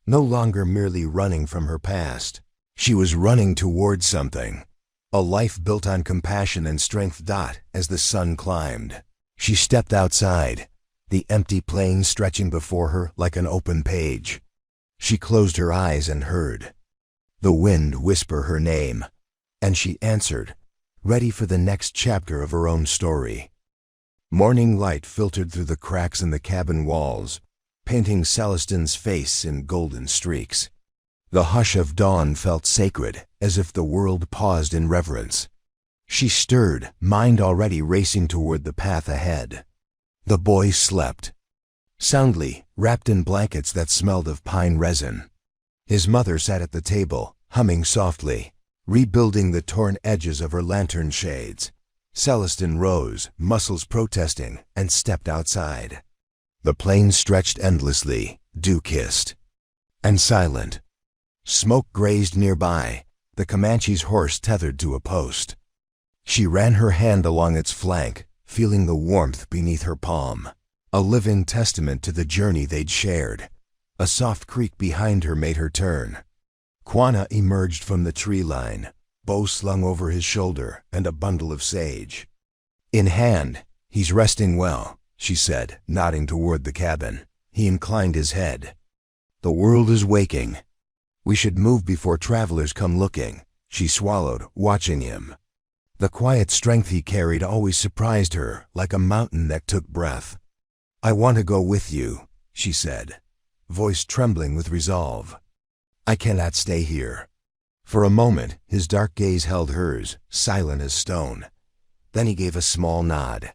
No longer merely running from her past, she was running towards something, a life built on compassion and strength. As the sun climbed, she stepped outside, the empty plain stretching before her like an open page. She closed her eyes and heard the wind whisper her name, and she answered, ready for the next chapter of her own story. Morning light filtered through the cracks in the cabin walls, painting Celestin's face in golden streaks. The hush of dawn felt sacred, as if the world paused in reverence. She stirred, mind already racing toward the path ahead. The boy slept soundly, wrapped in blankets that smelled of pine resin. His mother sat at the table, humming softly, rebuilding the torn edges of her lantern shades. Celestin rose, muscles protesting, and stepped outside. The plain stretched endlessly, dew-kissed, and silent. Smoke grazed nearby, the Comanche's horse tethered to a post. She ran her hand along its flank, feeling the warmth beneath her palm, a living testament to the journey they'd shared. A soft creak behind her made her turn. Quanah emerged from the tree line, bow slung over his shoulder and a bundle of sage in hand. "He's resting well," she said, nodding toward the cabin. He inclined his head. "The world is waking. We should move before travelers come looking," she swallowed, watching him. The quiet strength he carried always surprised her, like a mountain that took breath. "I want to go with you," she said, voice trembling with resolve. "I cannot stay here." For a moment, his dark gaze held hers, silent as stone. Then he gave a small nod.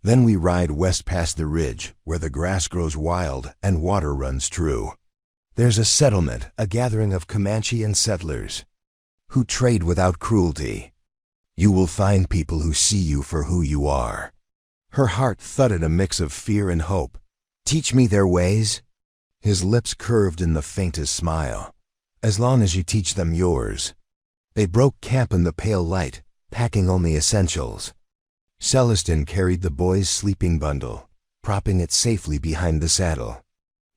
"Then we ride west past the ridge, where the grass grows wild and water runs true. There's a settlement, a gathering of Comanche and settlers who trade without cruelty. You will find people who see you for who you are." Her heart thudded a mix of fear and hope. "Teach me their ways?" His lips curved in the faintest smile. "As long as you teach them yours." They broke camp in the pale light, packing only essentials. Celestin carried the boy's sleeping bundle, propping it safely behind the saddle.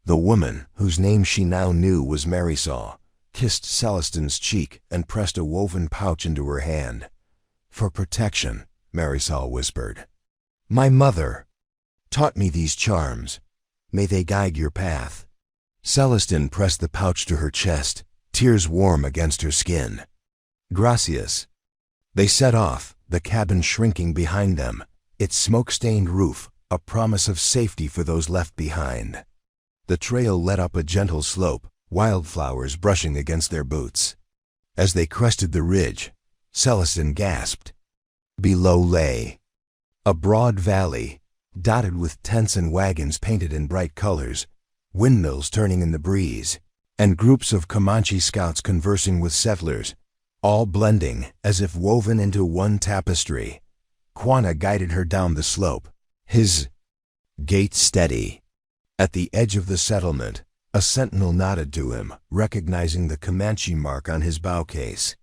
The woman, whose name she now knew was Marisol, kissed Celestin's cheek and pressed a woven pouch into her hand. "For protection," Marisol whispered. "My mother taught me these charms. May they guide your path." Celestin pressed the pouch to her chest, tears warm against her skin. "Gracias." They set off, the cabin shrinking behind them, its smoke-stained roof a promise of safety for those left behind. The trail led up a gentle slope, wildflowers brushing against their boots. As they crested the ridge, Celestin gasped. Below lay a broad valley, dotted with tents and wagons painted in bright colors, windmills turning in the breeze, and groups of Comanche scouts conversing with settlers, all blending as if woven into one tapestry. Quanah guided her down the slope, his gait steady. At the edge of the settlement, a sentinel nodded to him, recognizing the Comanche mark on his bow case.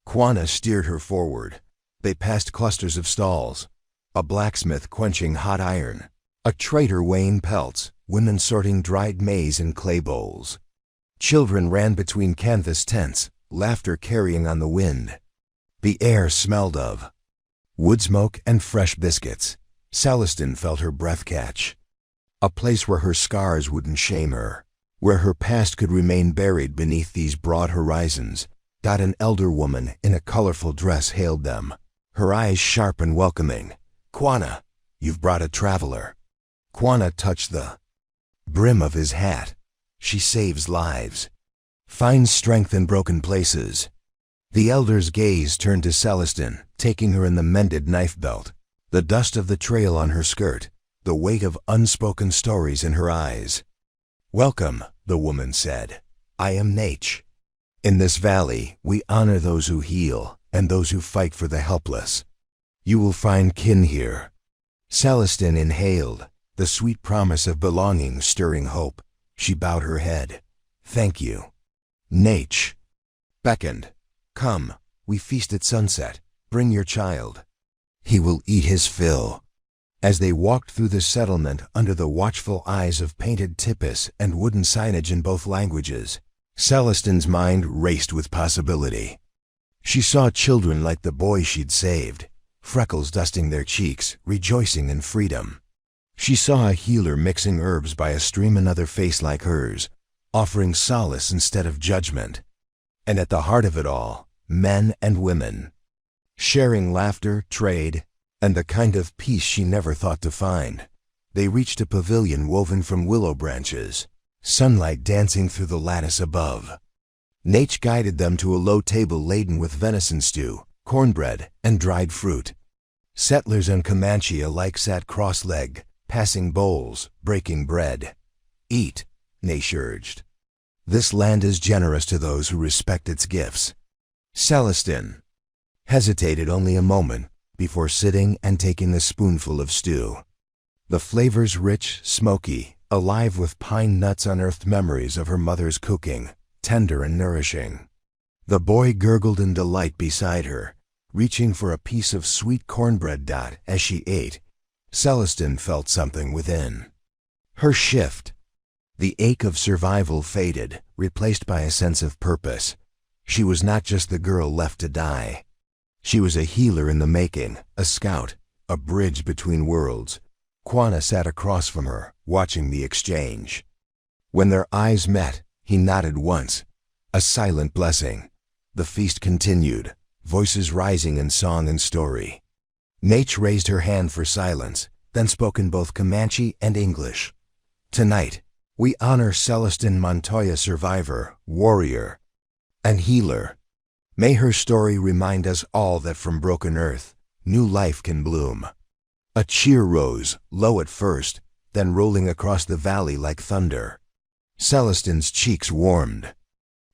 Quanah steered her forward. They passed clusters of stalls, a blacksmith quenching hot iron, a trader weighing pelts, women sorting dried maize in clay bowls. Children ran between canvas tents, laughter carrying on the wind. The air smelled of wood smoke and fresh biscuits. Celestin felt her breath catch. A place where her scars wouldn't shame her, where her past could remain buried beneath these broad horizons. An elder woman in a colorful dress hailed them, her eyes sharp and welcoming. "Quanah, you've brought a traveler." Quanah touched the brim of his hat. "She saves lives, finds strength in broken places." The elder's gaze turned to Celestin, taking her in the mended knife belt, the dust of the trail on her skirt, the weight of unspoken stories in her eyes. "Welcome," the woman said. "I am Nache. In this valley, we honor those who heal and those who fight for the helpless. You will find kin here." Celestin inhaled, the sweet promise of belonging stirring hope. She bowed her head. "Thank you." Nache beckoned. "Come, we feast at sunset. Bring your child. He will eat his fill." As they walked through the settlement under the watchful eyes of painted tipis and wooden signage in both languages, Celestin's mind raced with possibility. She saw children like the boy she'd saved, freckles dusting their cheeks, rejoicing in freedom. She saw a healer mixing herbs by a stream, another face like hers, offering solace instead of judgment. And at the heart of it all, men and women, sharing laughter, trade, and the kind of peace she never thought to find. They reached a pavilion woven from willow branches, sunlight dancing through the lattice above. Nache guided them to a low table laden with venison stew, cornbread, and dried fruit. Settlers and Comanche alike sat cross-legged, passing bowls, breaking bread. "Eat," Nache urged. "This land is generous to those who respect its gifts." Celestin hesitated only a moment before sitting and taking a spoonful of stew. The flavors rich, smoky, alive with pine nuts unearthed memories of her mother's cooking, tender and nourishing. The boy gurgled in delight beside her, reaching for a piece of sweet cornbread. As she ate, Celestine felt something within her shift. The ache of survival faded, replaced by a sense of purpose. She was not just the girl left to die. She was a healer in the making, a scout, a bridge between worlds. Quanah sat across from her, watching the exchange. When their eyes met, he nodded once, a silent blessing. The feast continued, voices rising in song and story. Nate raised her hand for silence, then spoke in both Comanche and English. "Tonight, we honor Celestine Montoya, survivor, warrior, and healer. May her story remind us all that from broken earth, new life can bloom." A cheer rose, low at first, then rolling across the valley like thunder. Celestine's cheeks warmed.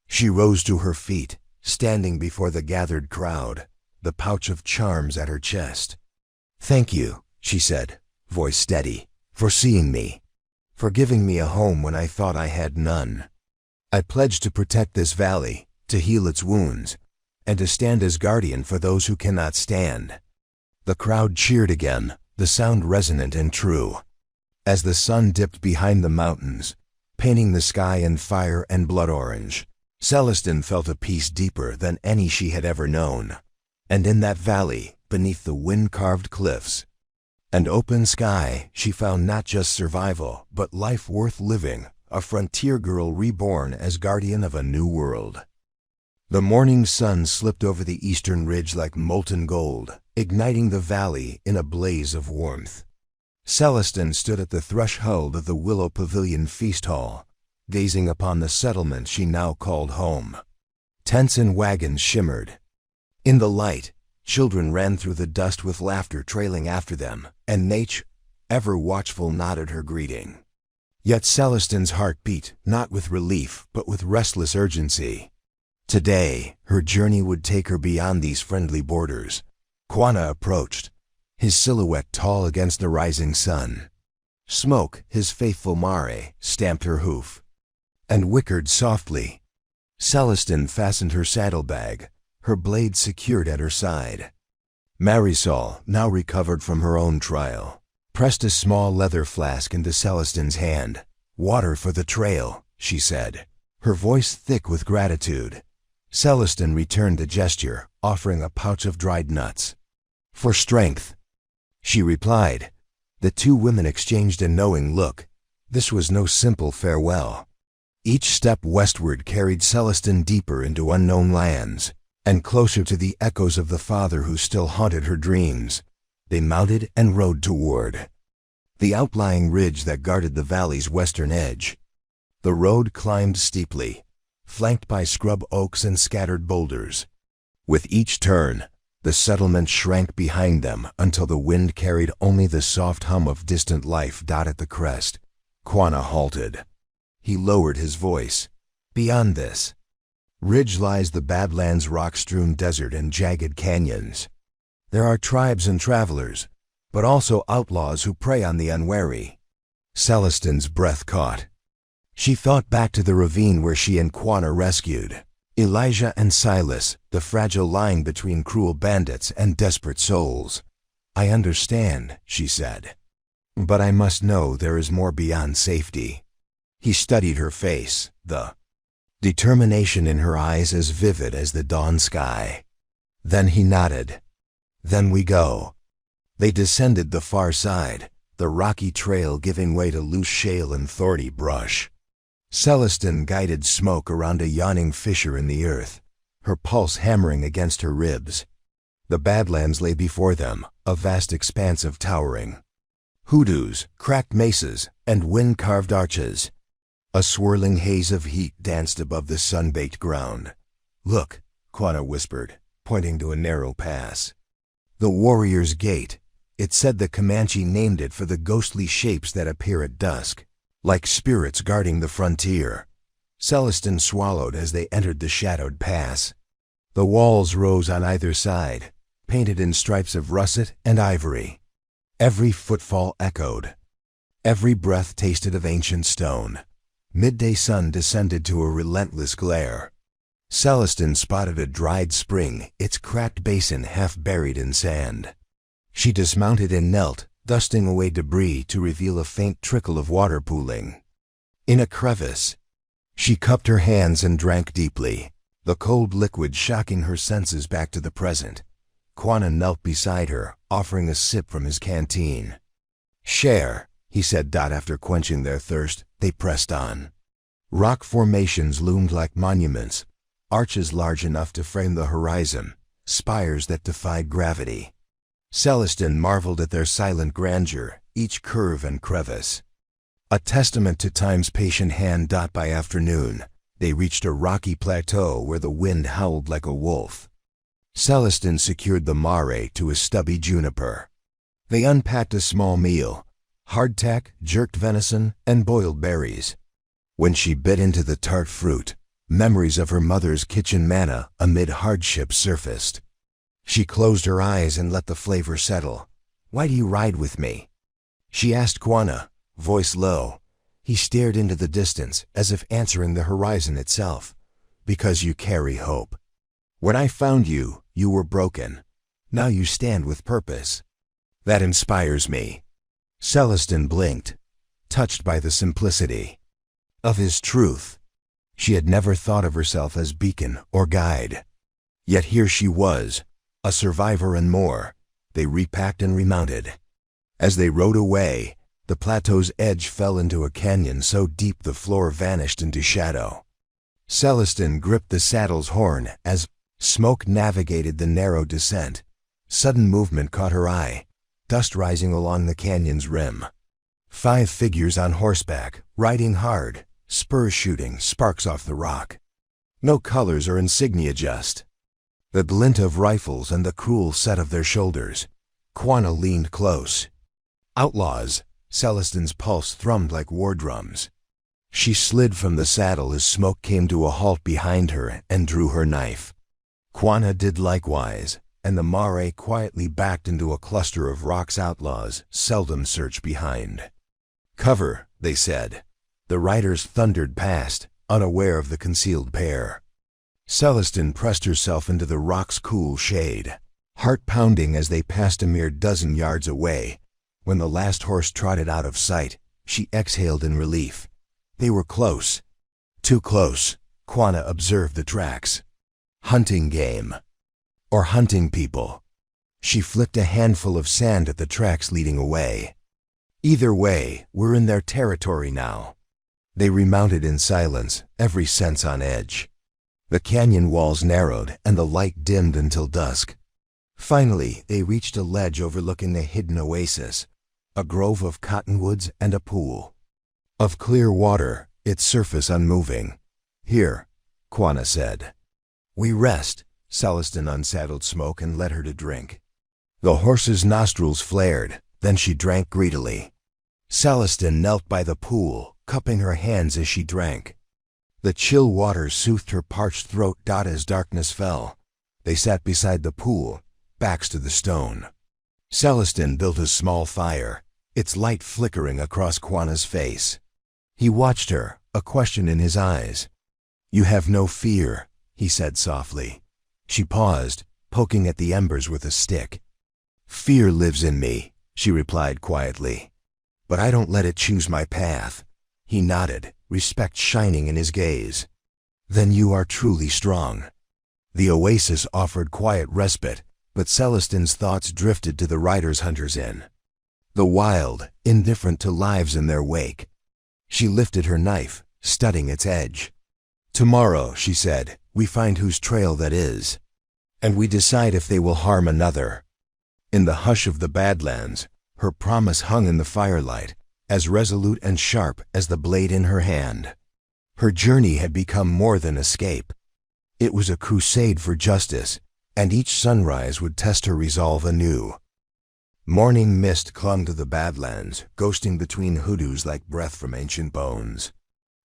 She rose to her feet, standing before the gathered crowd, the pouch of charms at her chest. "Thank you," she said, voice steady, "for seeing me, for giving me a home when I thought I had none. I pledge to protect this valley, to heal its wounds, and to stand as guardian for those who cannot stand." The crowd cheered again, the sound resonant and true. As the sun dipped behind the mountains, painting the sky in fire and blood orange, Celestine felt a peace deeper than any she had ever known. And in that valley, beneath the wind-carved cliffs and open sky, she found not just survival, but life worth living, a frontier girl reborn as guardian of a new world. The morning sun slipped over the eastern ridge like molten gold, igniting the valley in a blaze of warmth. Celestine stood at the threshold of the Willow Pavilion feast hall, gazing upon the settlement she now called home. Tents and wagons shimmered. In the light, children ran through the dust with laughter trailing after them, and Nate, ever watchful, nodded her greeting. Yet Celestine's heart beat, not with relief, but with restless urgency. Today, her journey would take her beyond these friendly borders. Quanah approached, his silhouette tall against the rising sun. Smoke, his faithful mare, stamped her hoof and whickered softly. Celestine fastened her saddlebag, her blade secured at her side. Marisol, now recovered from her own trial, pressed a small leather flask into Celestine's hand. "Water for the trail," she said, her voice thick with gratitude. Celestine returned the gesture, offering a pouch of dried nuts. "For strength," she replied. The two women exchanged a knowing look. This was no simple farewell. Each step westward carried Celestine deeper into unknown lands, and closer to the echoes of the father who still haunted her dreams. They mounted and rode toward the outlying ridge that guarded the valley's western edge. The road climbed steeply, flanked by scrub oaks and scattered boulders. With each turn, the settlement shrank behind them until the wind carried only the soft hum of distant life. At the crest, Quanah halted. He lowered his voice. "Beyond this ridge lies the Badlands' rock-strewn desert and jagged canyons. There are tribes and travelers, but also outlaws who prey on the unwary." Celestine's breath caught. She thought back to the ravine where she and Quanah rescued Elijah and Silas, the fragile line between cruel bandits and desperate souls. "I understand," she said, "but I must know there is more beyond safety." He studied her face, the determination in her eyes as vivid as the dawn sky. Then he nodded. "Then we go." They descended the far side, the rocky trail giving way to loose shale and thorny brush. Celestine guided Smoke around a yawning fissure in the earth, her pulse hammering against her ribs. The Badlands lay before them, a vast expanse of towering hoodoos, cracked mesas, and wind-carved arches. A swirling haze of heat danced above the sun-baked ground. "Look," Quanah whispered, pointing to a narrow pass. "The Warrior's Gate." It said the Comanche named it for the ghostly shapes that appear at dusk, like spirits guarding the frontier. Celestine swallowed as they entered the shadowed pass. The walls rose on either side, painted in stripes of russet and ivory. Every footfall echoed. Every breath tasted of ancient stone. Midday sun descended to a relentless glare. Celestin spotted a dried spring, its cracked basin half buried in sand. She dismounted and knelt, dusting away debris to reveal a faint trickle of water pooling. In a crevice, she cupped her hands and drank deeply, the cold liquid shocking her senses back to the present. Quanah knelt beside her, offering a sip from his canteen. "Share," he said. After quenching their thirst, they pressed on. Rock formations loomed like monuments, arches large enough to frame the horizon, spires that defied gravity. Celestin marveled at their silent grandeur, each curve and crevice. A testament to time's patient hand. By afternoon, they reached a rocky plateau where the wind howled like a wolf. Celestin secured the mare to a stubby juniper. They unpacked a small meal: hardtack, jerked venison, and boiled berries. When she bit into the tart fruit, memories of her mother's kitchen manna amid hardship surfaced. She closed her eyes and let the flavor settle. "Why do you ride with me?" she asked Quanah, voice low. He stared into the distance, as if answering the horizon itself. "Because you carry hope. When I found you, you were broken. Now you stand with purpose. That inspires me." Celestin blinked, touched by the simplicity of his truth. She had never thought of herself as beacon or guide. Yet here she was, a survivor and more. They repacked and remounted. As they rode away, the plateau's edge fell into a canyon so deep the floor vanished into shadow. Celestin gripped the saddle's horn as smoke navigated the narrow descent. Sudden movement caught her eye, dust rising along the canyon's rim. 5 figures on horseback, riding hard, spurs shooting sparks off the rock. No colors or insignia, just the glint of rifles and the cruel set of their shoulders. Quanah leaned close. "Outlaws!" Celestin's pulse thrummed like war drums. She slid from the saddle as smoke came to a halt behind her and drew her knife. Quanah did likewise, and the mare quietly backed into a cluster of rocks outlaws seldom searched behind. "Cover," they said. The riders thundered past, unaware of the concealed pair. Celestin pressed herself into the rock's cool shade, heart pounding as they passed a mere dozen yards away. When the last horse trotted out of sight, she exhaled in relief. They were close. Too close. Quanah observed the tracks. Hunting game. Or hunting people. She flicked a handful of sand at the tracks leading away. Either way, we're in their territory now. They remounted in silence, every sense on edge. The canyon walls narrowed and the light dimmed until dusk. Finally, they reached a ledge overlooking a hidden oasis, a grove of cottonwoods and a pool of clear water, its surface unmoving. "Here," Quanah said. "We rest." Celestin unsaddled Smoke and led her to drink. The horse's nostrils flared, then she drank greedily. Celestin knelt by the pool, cupping her hands as she drank. The chill water soothed her parched throat. As darkness fell, they sat beside the pool, backs to the stone. Celestin built a small fire, its light flickering across Quanah's face. He watched her, a question in his eyes. "You have no fear," he said softly. She paused, poking at the embers with a stick. "Fear lives in me," she replied quietly. "But I don't let it choose my path." He nodded, respect shining in his gaze. "Then you are truly strong." The oasis offered quiet respite, but Celestin's thoughts drifted to the riders Hunter's Inn. The wild, indifferent to lives in their wake. She lifted her knife, studying its edge. "Tomorrow," she said, "we find whose trail that is. And we decide if they will harm another." In the hush of the Badlands, her promise hung in the firelight, as resolute and sharp as the blade in her hand. Her journey had become more than escape. It was a crusade for justice, and each sunrise would test her resolve anew. Morning mist clung to the Badlands, ghosting between hoodoos like breath from ancient bones.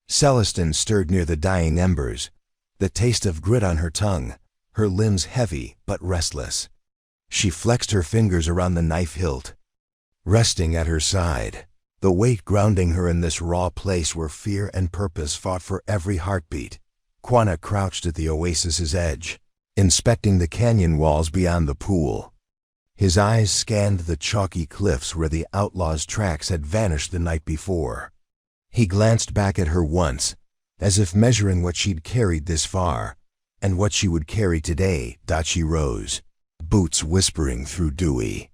Celestin stirred near the dying embers, the taste of grit on her tongue, her limbs heavy but restless. She flexed her fingers around the knife hilt. Resting at her side, the weight grounding her in this raw place where fear and purpose fought for every heartbeat. Quanah crouched at the oasis's edge, inspecting the canyon walls beyond the pool. His eyes scanned the chalky cliffs where the outlaw's tracks had vanished the night before. He glanced back at her once, as if measuring what she'd carried this far, and what she would carry today. She rose, boots whispering through dewy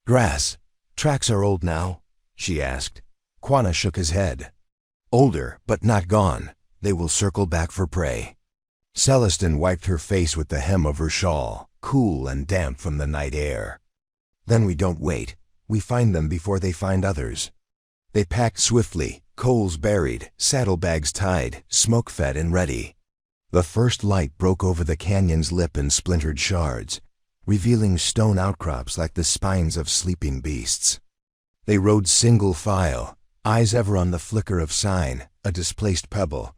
grass. "Tracks are old now?" she asked. Quanah shook his head. "Older, but not gone. They will circle back for prey." Celestin wiped her face with the hem of her shawl, cool and damp from the night air. "Then we don't wait. We find them before they find others." They packed swiftly, coals buried, saddlebags tied, smoke fed and ready. The first light broke over the canyon's lip in splintered shards, revealing stone outcrops like the spines of sleeping beasts. They rode single file, eyes ever on the flicker of sign, a displaced pebble,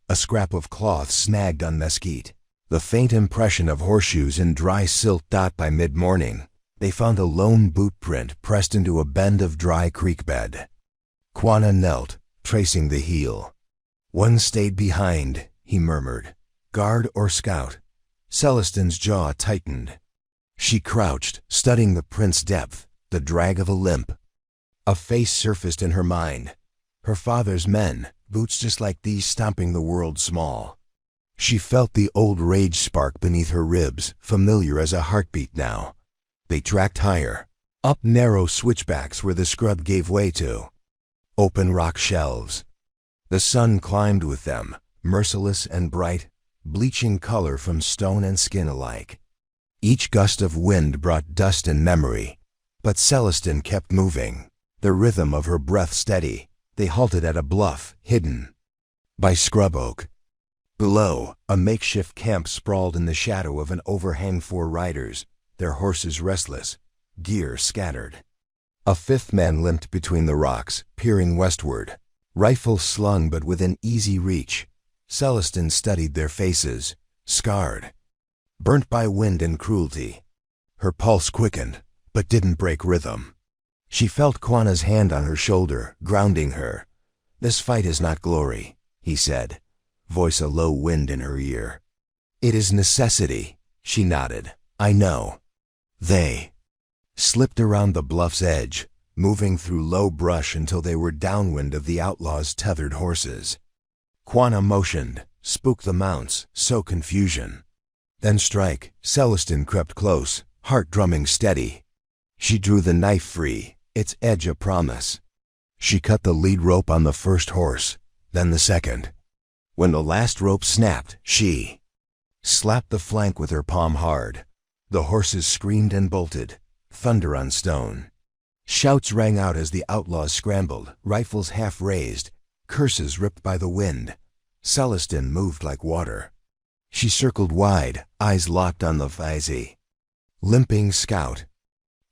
a scrap of cloth snagged on mesquite, the faint impression of horseshoes in dry silt. By mid-morning, they found a lone boot print pressed into a bend of dry creek bed. Quanah knelt, tracing the heel. "One stayed behind," he murmured. "Guard or scout?" Celestin's jaw tightened. She crouched, studying the print's depth, the drag of a limp. A face surfaced in her mind. Her father's men, boots just like these stomping the world small. She felt the old rage spark beneath her ribs, familiar as a heartbeat now. They tracked higher, up narrow switchbacks where the scrub gave way to open rock shelves. The sun climbed with them, merciless and bright, bleaching color from stone and skin alike. Each gust of wind brought dust and memory, but Celestin kept moving, the rhythm of her breath steady. They halted at a bluff, hidden by scrub oak. Below, a makeshift camp sprawled in the shadow of an overhang. 4 riders, their horses restless, gear scattered. A 5th man limped between the rocks, peering westward, rifle slung but within easy reach. Celestin studied their faces, scarred, burnt by wind and cruelty. Her pulse quickened, but didn't break rhythm. She felt Quanah's hand on her shoulder, grounding her. "This fight is not glory," he said, voice a low wind in her ear. "It is necessity," she nodded. "I know." They slipped around the bluff's edge, moving through low brush until they were downwind of the outlaw's tethered horses. Quanah motioned, spook the mounts, sow confusion. "Then strike." Celestin crept close, heart drumming steady. She drew the knife free, its edge a promise. She cut the lead rope on the first horse, then the second. When the last rope snapped, she slapped the flank with her palm hard. The horses screamed and bolted, thunder on stone. Shouts rang out as the outlaws scrambled, rifles half raised, curses ripped by the wind. Celestin moved like water. She circled wide, eyes locked on the Vizi. Limping scout.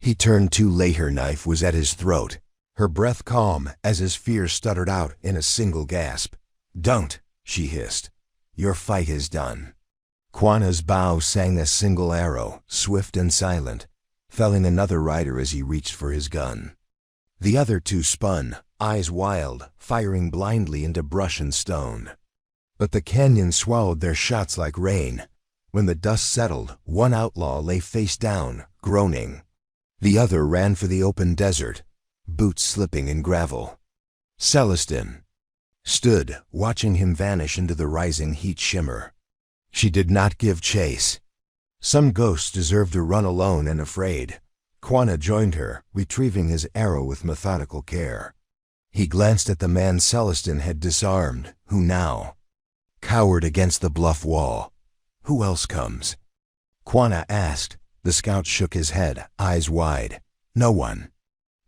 He turned too late. Her knife was at his throat, her breath calm as his fear stuttered out in a single gasp. "Don't," she hissed. "Your fight is done." Quanah's bow sang a single arrow, swift and silent, felling another rider as he reached for his gun. The other 2 spun, eyes wild, firing blindly into brush and stone. But the canyon swallowed their shots like rain. When the dust settled, one outlaw lay face down, groaning. The other ran for the open desert, boots slipping in gravel. Celestin stood, watching him vanish into the rising heat shimmer. She did not give chase. Some ghosts deserve to run alone and afraid. Quanah joined her, retrieving his arrow with methodical care. He glanced at the man Celestin had disarmed, who now cowered against the bluff wall. "Who else comes?" Quanah asked. The scout shook his head, eyes wide. "No one.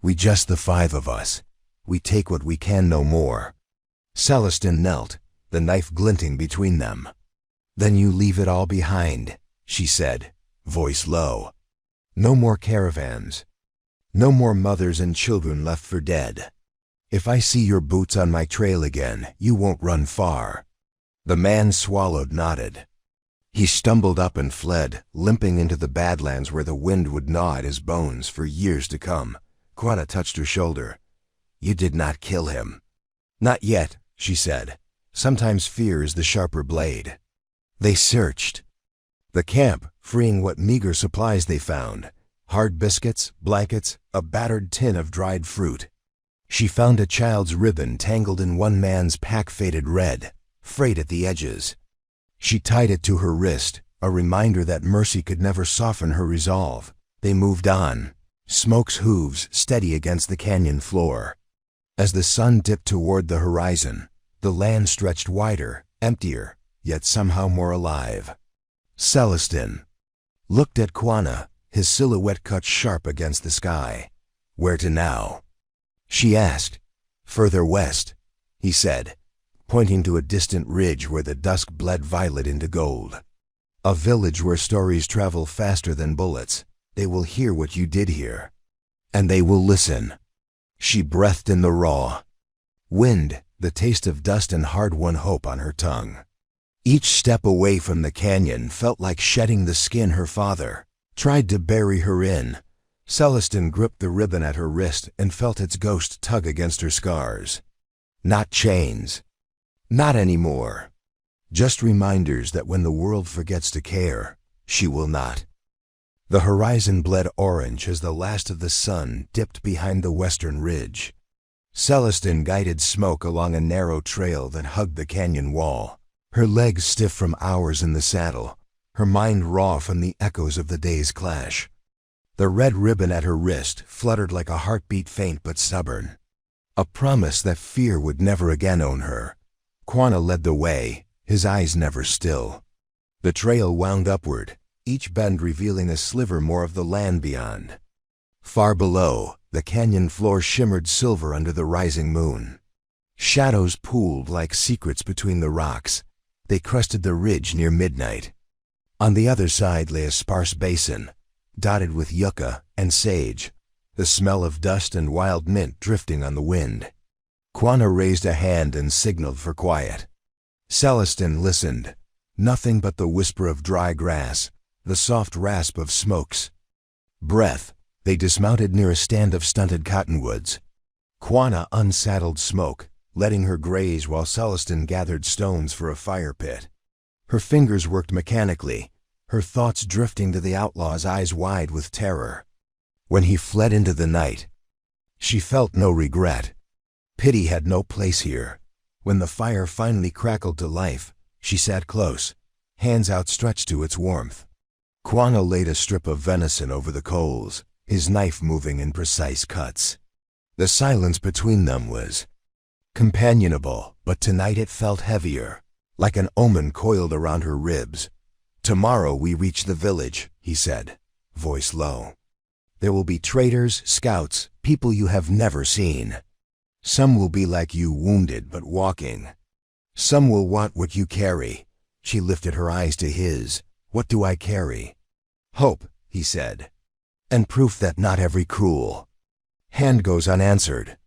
We just the 5 of us. We take what we can, no more." Celestin knelt, the knife glinting between them. "Then you leave it all behind," she said, voice low. "No more caravans. No more mothers and children left for dead. If I see your boots on my trail again, you won't run far." The man swallowed, nodded. He stumbled up and fled, limping into the badlands where the wind would gnaw at his bones for years to come. Quanah touched her shoulder. "You did not kill him." "Not yet," she said. "Sometimes fear is the sharper blade." They searched the camp, freeing what meager supplies they found: hard biscuits, blankets, a battered tin of dried fruit. She found a child's ribbon tangled in one man's pack-faded red, frayed at the edges. She tied it to her wrist, a reminder that mercy could never soften her resolve. They moved on, Smoke's hooves steady against the canyon floor. As the sun dipped toward the horizon, the land stretched wider, emptier, yet somehow more alive. Celestin looked at Quanah, his silhouette cut sharp against the sky. "Where to now?" she asked. "Further west," he said, pointing to a distant ridge where the dusk bled violet into gold. "A village where stories travel faster than bullets. They will hear what you did here. And they will listen." She breathed in the raw wind, the taste of dust and hard-won hope on her tongue. Each step away from the canyon felt like shedding the skin her father tried to bury her in. Celestin gripped the ribbon at her wrist and felt its ghost tug against her scars. Not chains. Not anymore. Just reminders that when the world forgets to care, she will not. The horizon bled orange as the last of the sun dipped behind the western ridge. Celestin guided Smoke along a narrow trail that hugged the canyon wall, her legs stiff from hours in the saddle, her mind raw from the echoes of the day's clash. The red ribbon at her wrist fluttered like a heartbeat faint but stubborn, a promise that fear would never again own her. Quanah led the way, his eyes never still. The trail wound upward, each bend revealing a sliver more of the land beyond. Far below, the canyon floor shimmered silver under the rising moon. Shadows pooled like secrets between the rocks. They crested the ridge near midnight. On the other side lay a sparse basin, dotted with yucca and sage, the smell of dust and wild mint drifting on the wind. Quanah raised a hand and signaled for quiet. Celestin listened. Nothing but the whisper of dry grass, the soft rasp of Smoke's breath. They dismounted near a stand of stunted cottonwoods. Quanah unsaddled Smoke, letting her graze while Celestin gathered stones for a fire pit. Her fingers worked mechanically, her thoughts drifting to the outlaw's eyes wide with terror. When he fled into the night, she felt no regret. Pity had no place here. When the fire finally crackled to life, she sat close, hands outstretched to its warmth. Quanah laid a strip of venison over the coals, his knife moving in precise cuts. The silence between them was companionable, but tonight it felt heavier, like an omen coiled around her ribs. "Tomorrow we reach the village," he said, voice low. "There will be traders, scouts, people you have never seen. Some will be like you, wounded but walking. Some will want what you carry." She lifted her eyes to his. "What do I carry?" "Hope," he said, "and proof that not every cruel hand goes unanswered."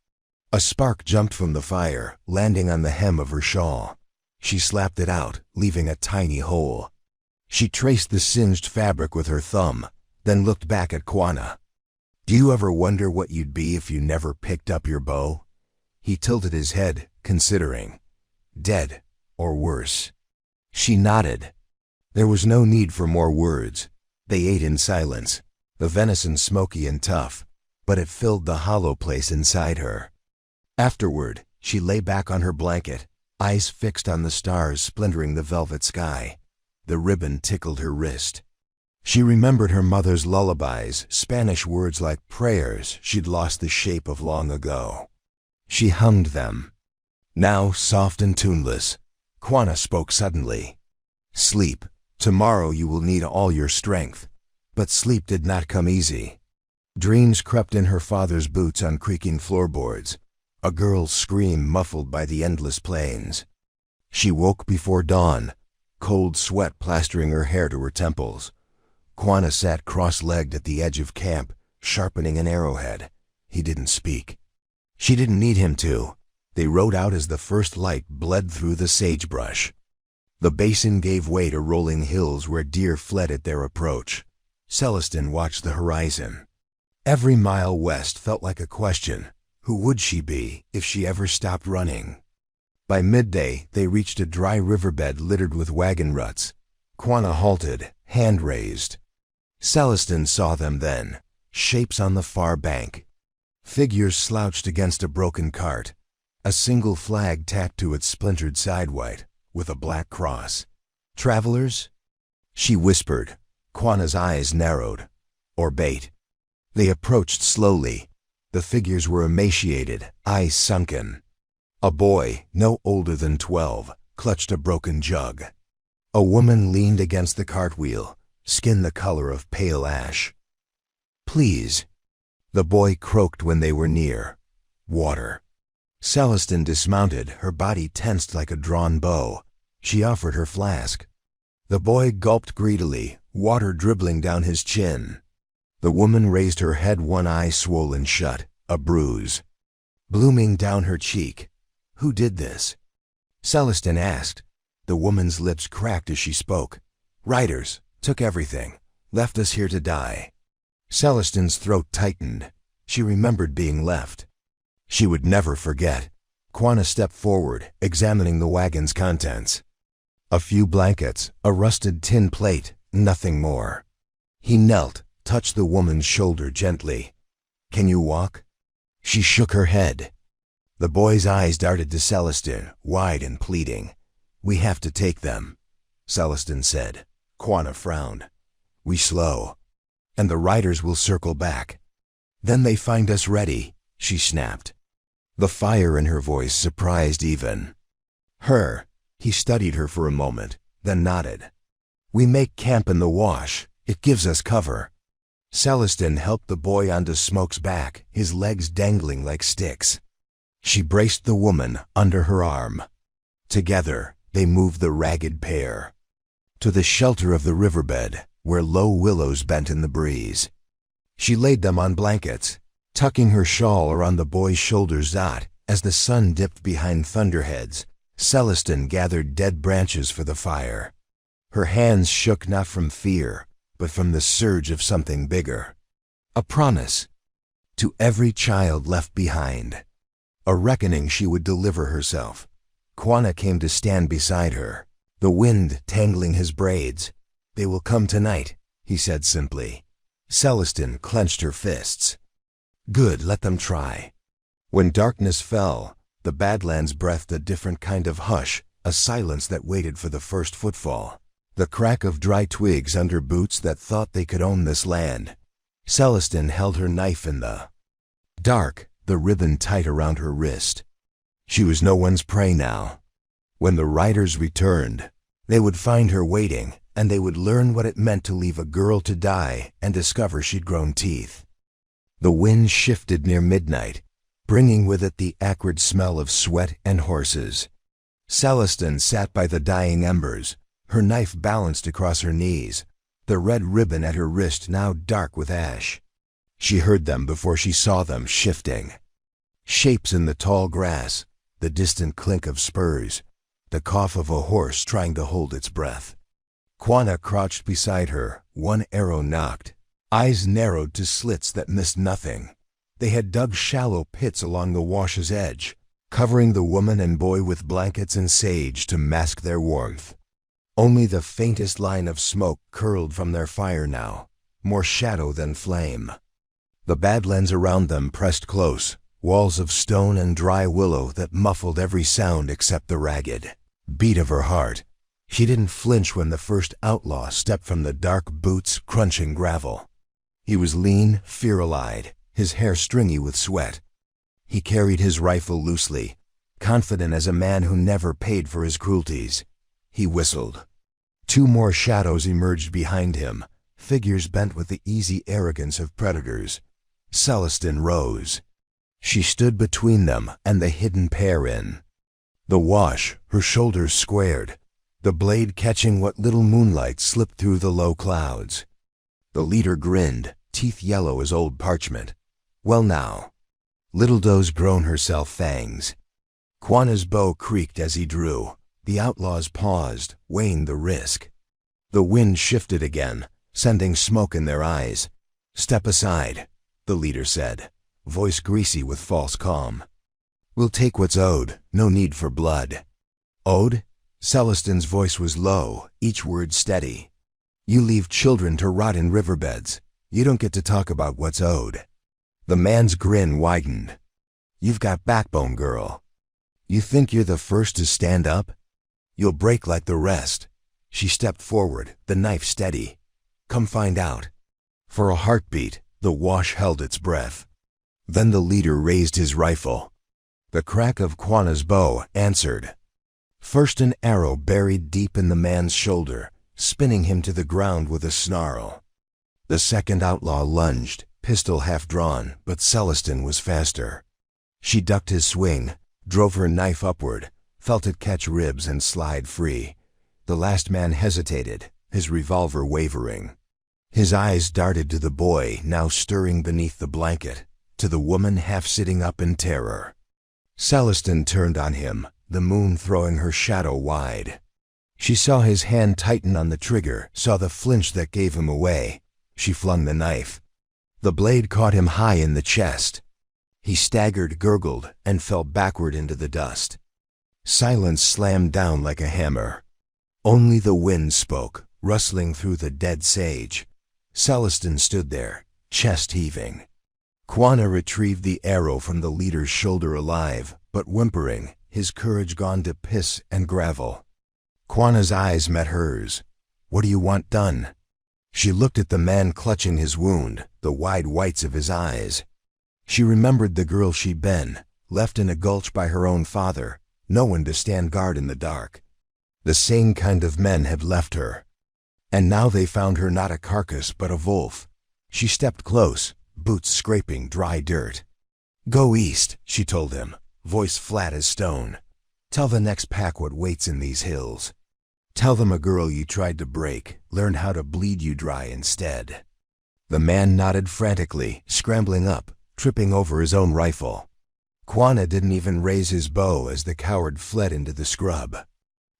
A spark jumped from the fire, landing on the hem of her shawl. She slapped it out, leaving a tiny hole. She traced the singed fabric with her thumb, then looked back at Quanah. "Do you ever wonder what you'd be if you never picked up your bow?" He tilted his head, considering. "Dead, or worse." She nodded. There was no need for more words. They ate in silence, the venison smoky and tough, but it filled the hollow place inside her. Afterward, she lay back on her blanket, eyes fixed on the stars splintering the velvet sky. The ribbon tickled her wrist. She remembered her mother's lullabies, Spanish words like prayers she'd lost the shape of long ago. She hummed them. Now soft and tuneless, Quanah spoke suddenly. "Sleep. Tomorrow you will need all your strength." But sleep did not come easy. Dreams crept in her father's boots on creaking floorboards, a girl's scream muffled by the endless plains. She woke before dawn, cold sweat plastering her hair to her temples. Quanah sat cross-legged at the edge of camp, sharpening an arrowhead. He didn't speak. She didn't need him to. They rode out as the first light bled through the sagebrush. The basin gave way to rolling hills where deer fled at their approach. Celestin watched the horizon. Every mile west felt like a question. Who would she be if she ever stopped running? By midday, they reached a dry riverbed littered with wagon ruts. Quanah halted, hand raised. Celestin saw them then, shapes on the far bank. Figures slouched against a broken cart, a single flag tacked to its splintered side white, with a black cross. Travelers? She whispered. Quanah's eyes narrowed. Or bait. They approached slowly. The figures were emaciated, eyes sunken. A boy, no older than 12, clutched a broken jug. A woman leaned against the cartwheel, skin the color of pale ash. "Please." The boy croaked when they were near. "Water." Celestin dismounted, her body tensed like a drawn bow. She offered her flask. The boy gulped greedily, water dribbling down his chin. The woman raised her head, one eye swollen shut, a bruise blooming down her cheek. "Who did this?" Celestin asked. The woman's lips cracked as she spoke. "Riders, took everything, left us here to die." Celestin's throat tightened. She remembered being left. She would never forget. Quanah stepped forward, examining the wagon's contents. A few blankets, a rusted tin plate, nothing more. He knelt, touched the woman's shoulder gently. "Can you walk?" She shook her head. The boy's eyes darted to Celestin, wide and pleading. "We have to take them," Celestin said. Quanah frowned. "We slow, and the riders will circle back. Then they find us ready," she snapped. The fire in her voice surprised even. "Her." He studied her for a moment, then nodded. "We make camp in the wash. It gives us cover." Celestin helped the boy onto Smoke's back, his legs dangling like sticks. She braced the woman under her arm. Together, they moved the ragged pair to the shelter of the riverbed, where low willows bent in the breeze. She laid them on blankets, tucking her shawl around the boy's shoulders. As the sun dipped behind thunderheads, Celestin gathered dead branches for the fire. Her hands shook not from fear, but from the surge of something bigger. A promise. To every child left behind. A reckoning she would deliver herself. Quanah came to stand beside her, the wind tangling his braids. "They will come tonight," he said simply. Celestin clenched her fists. "Good, let them try." When darkness fell, the Badlands breathed a different kind of hush, a silence that waited for the first footfall. The crack of dry twigs under boots that thought they could own this land. Celestin held her knife in the dark, the ribbon tight around her wrist. She was no one's prey now. When the riders returned, they would find her waiting, and they would learn what it meant to leave a girl to die and discover she'd grown teeth. The wind shifted near midnight, bringing with it the acrid smell of sweat and horses. Celestin sat by the dying embers, her knife balanced across her knees, the red ribbon at her wrist now dark with ash. She heard them before she saw them shifting. Shapes in the tall grass, the distant clink of spurs, the cough of a horse trying to hold its breath. Quanah crouched beside her, one arrow nocked, eyes narrowed to slits that missed nothing. They had dug shallow pits along the wash's edge, covering the woman and boy with blankets and sage to mask their warmth. Only the faintest line of smoke curled from their fire now, more shadow than flame. The Badlands around them pressed close, walls of stone and dry willow that muffled every sound except the ragged beat of her heart. She didn't flinch when the first outlaw stepped from the dark boots crunching gravel. He was lean, feral-eyed, his hair stringy with sweat. He carried his rifle loosely, confident as a man who never paid for his cruelties. He whistled. 2 more shadows emerged behind him, figures bent with the easy arrogance of predators. Celestin rose. She stood between them and the hidden pair in the wash, her shoulders squared, the blade catching what little moonlight slipped through the low clouds. The leader grinned, teeth yellow as old parchment. "Well now." Little Doe's grown herself fangs. Quanah's bow creaked as he drew. The outlaws paused, weighing the risk. The wind shifted again, sending smoke in their eyes. "Step aside," the leader said. voice greasy with false calm. "We'll take what's owed, no need for blood." "Owed?" Celestin's voice was low, each word steady. "You leave children to rot in riverbeds. You don't get to talk about what's owed." The man's grin widened. "You've got backbone, girl. You think you're the first to stand up? You'll break like the rest." She stepped forward, the knife steady. "Come find out." For a heartbeat, the wash held its breath. Then the leader raised his rifle. The crack of Quanah's bow answered. First an arrow buried deep in the man's shoulder, spinning him to the ground with a snarl. The second outlaw lunged, pistol half drawn, but Celestin was faster. She ducked his swing, drove her knife upward, felt it catch ribs and slide free. The last man hesitated, his revolver wavering. His eyes darted to the boy now stirring beneath the blanket, to the woman half sitting up in terror. Celestin turned on him, the moon throwing her shadow wide. She saw his hand tighten on the trigger, saw the flinch that gave him away. She flung the knife. The blade caught him high in the chest. He staggered, gurgled, and fell backward into the dust. Silence slammed down like a hammer. Only the wind spoke, rustling through the dead sage. Celestin stood there, chest heaving. Quanah retrieved the arrow from the leader's shoulder alive, but whimpering, his courage gone to piss and gravel. Quanah's eyes met hers. "What do you want done?" She looked at the man clutching his wound, the wide whites of his eyes. She remembered the girl she'd been, left in a gulch by her own father, no one to stand guard in the dark. The same kind of men had left her. And now they found her not a carcass but a wolf. She stepped close, boots scraping dry dirt. "Go east," she told him, voice flat as stone. "Tell the next pack what waits in these hills. Tell them a girl you tried to break learned how to bleed you dry instead." The man nodded frantically, scrambling up, tripping over his own rifle. Quanah didn't even raise his bow as the coward fled into the scrub.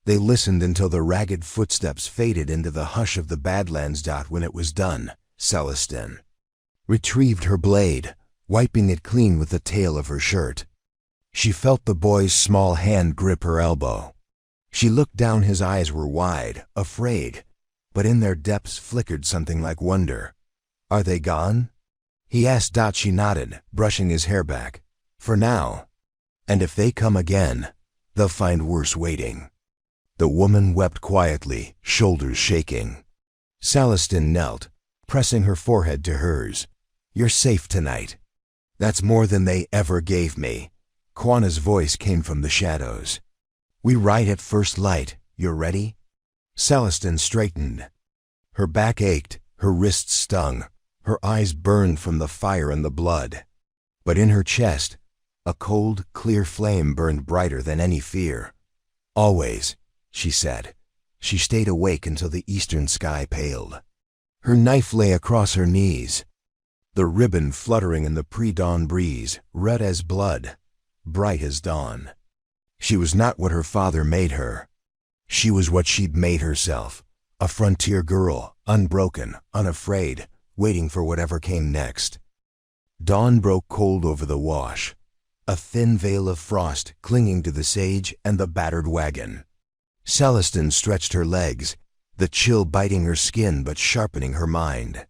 They listened until the ragged footsteps faded into the hush of the Badlands. When it was done, Celestin retrieved her blade, wiping it clean with the tail of her shirt. She felt the boy's small hand grip her elbow. She looked down, his eyes were wide, afraid, but in their depths flickered something like wonder. "Are they gone?" he asked. She nodded, brushing his hair back. "For now. And if they come again, they'll find worse waiting." The woman wept quietly, shoulders shaking. Celestin knelt, pressing her forehead to hers. "You're safe tonight. That's more than they ever gave me." Quanah's voice came from the shadows. "We ride at first light. You're ready?" Celestin straightened. Her back ached, her wrists stung, her eyes burned from the fire and the blood. But in her chest, a cold, clear flame burned brighter than any fear. "Always," she said. She stayed awake until the eastern sky paled. Her knife lay across her knees, the ribbon fluttering in the pre-dawn breeze, red as blood, bright as dawn. She was not what her father made her. She was what she'd made herself, a frontier girl, unbroken, unafraid, waiting for whatever came next. Dawn broke cold over the wash, a thin veil of frost clinging to the sage and the battered wagon. Celestin stretched her legs, the chill biting her skin but sharpening her mind.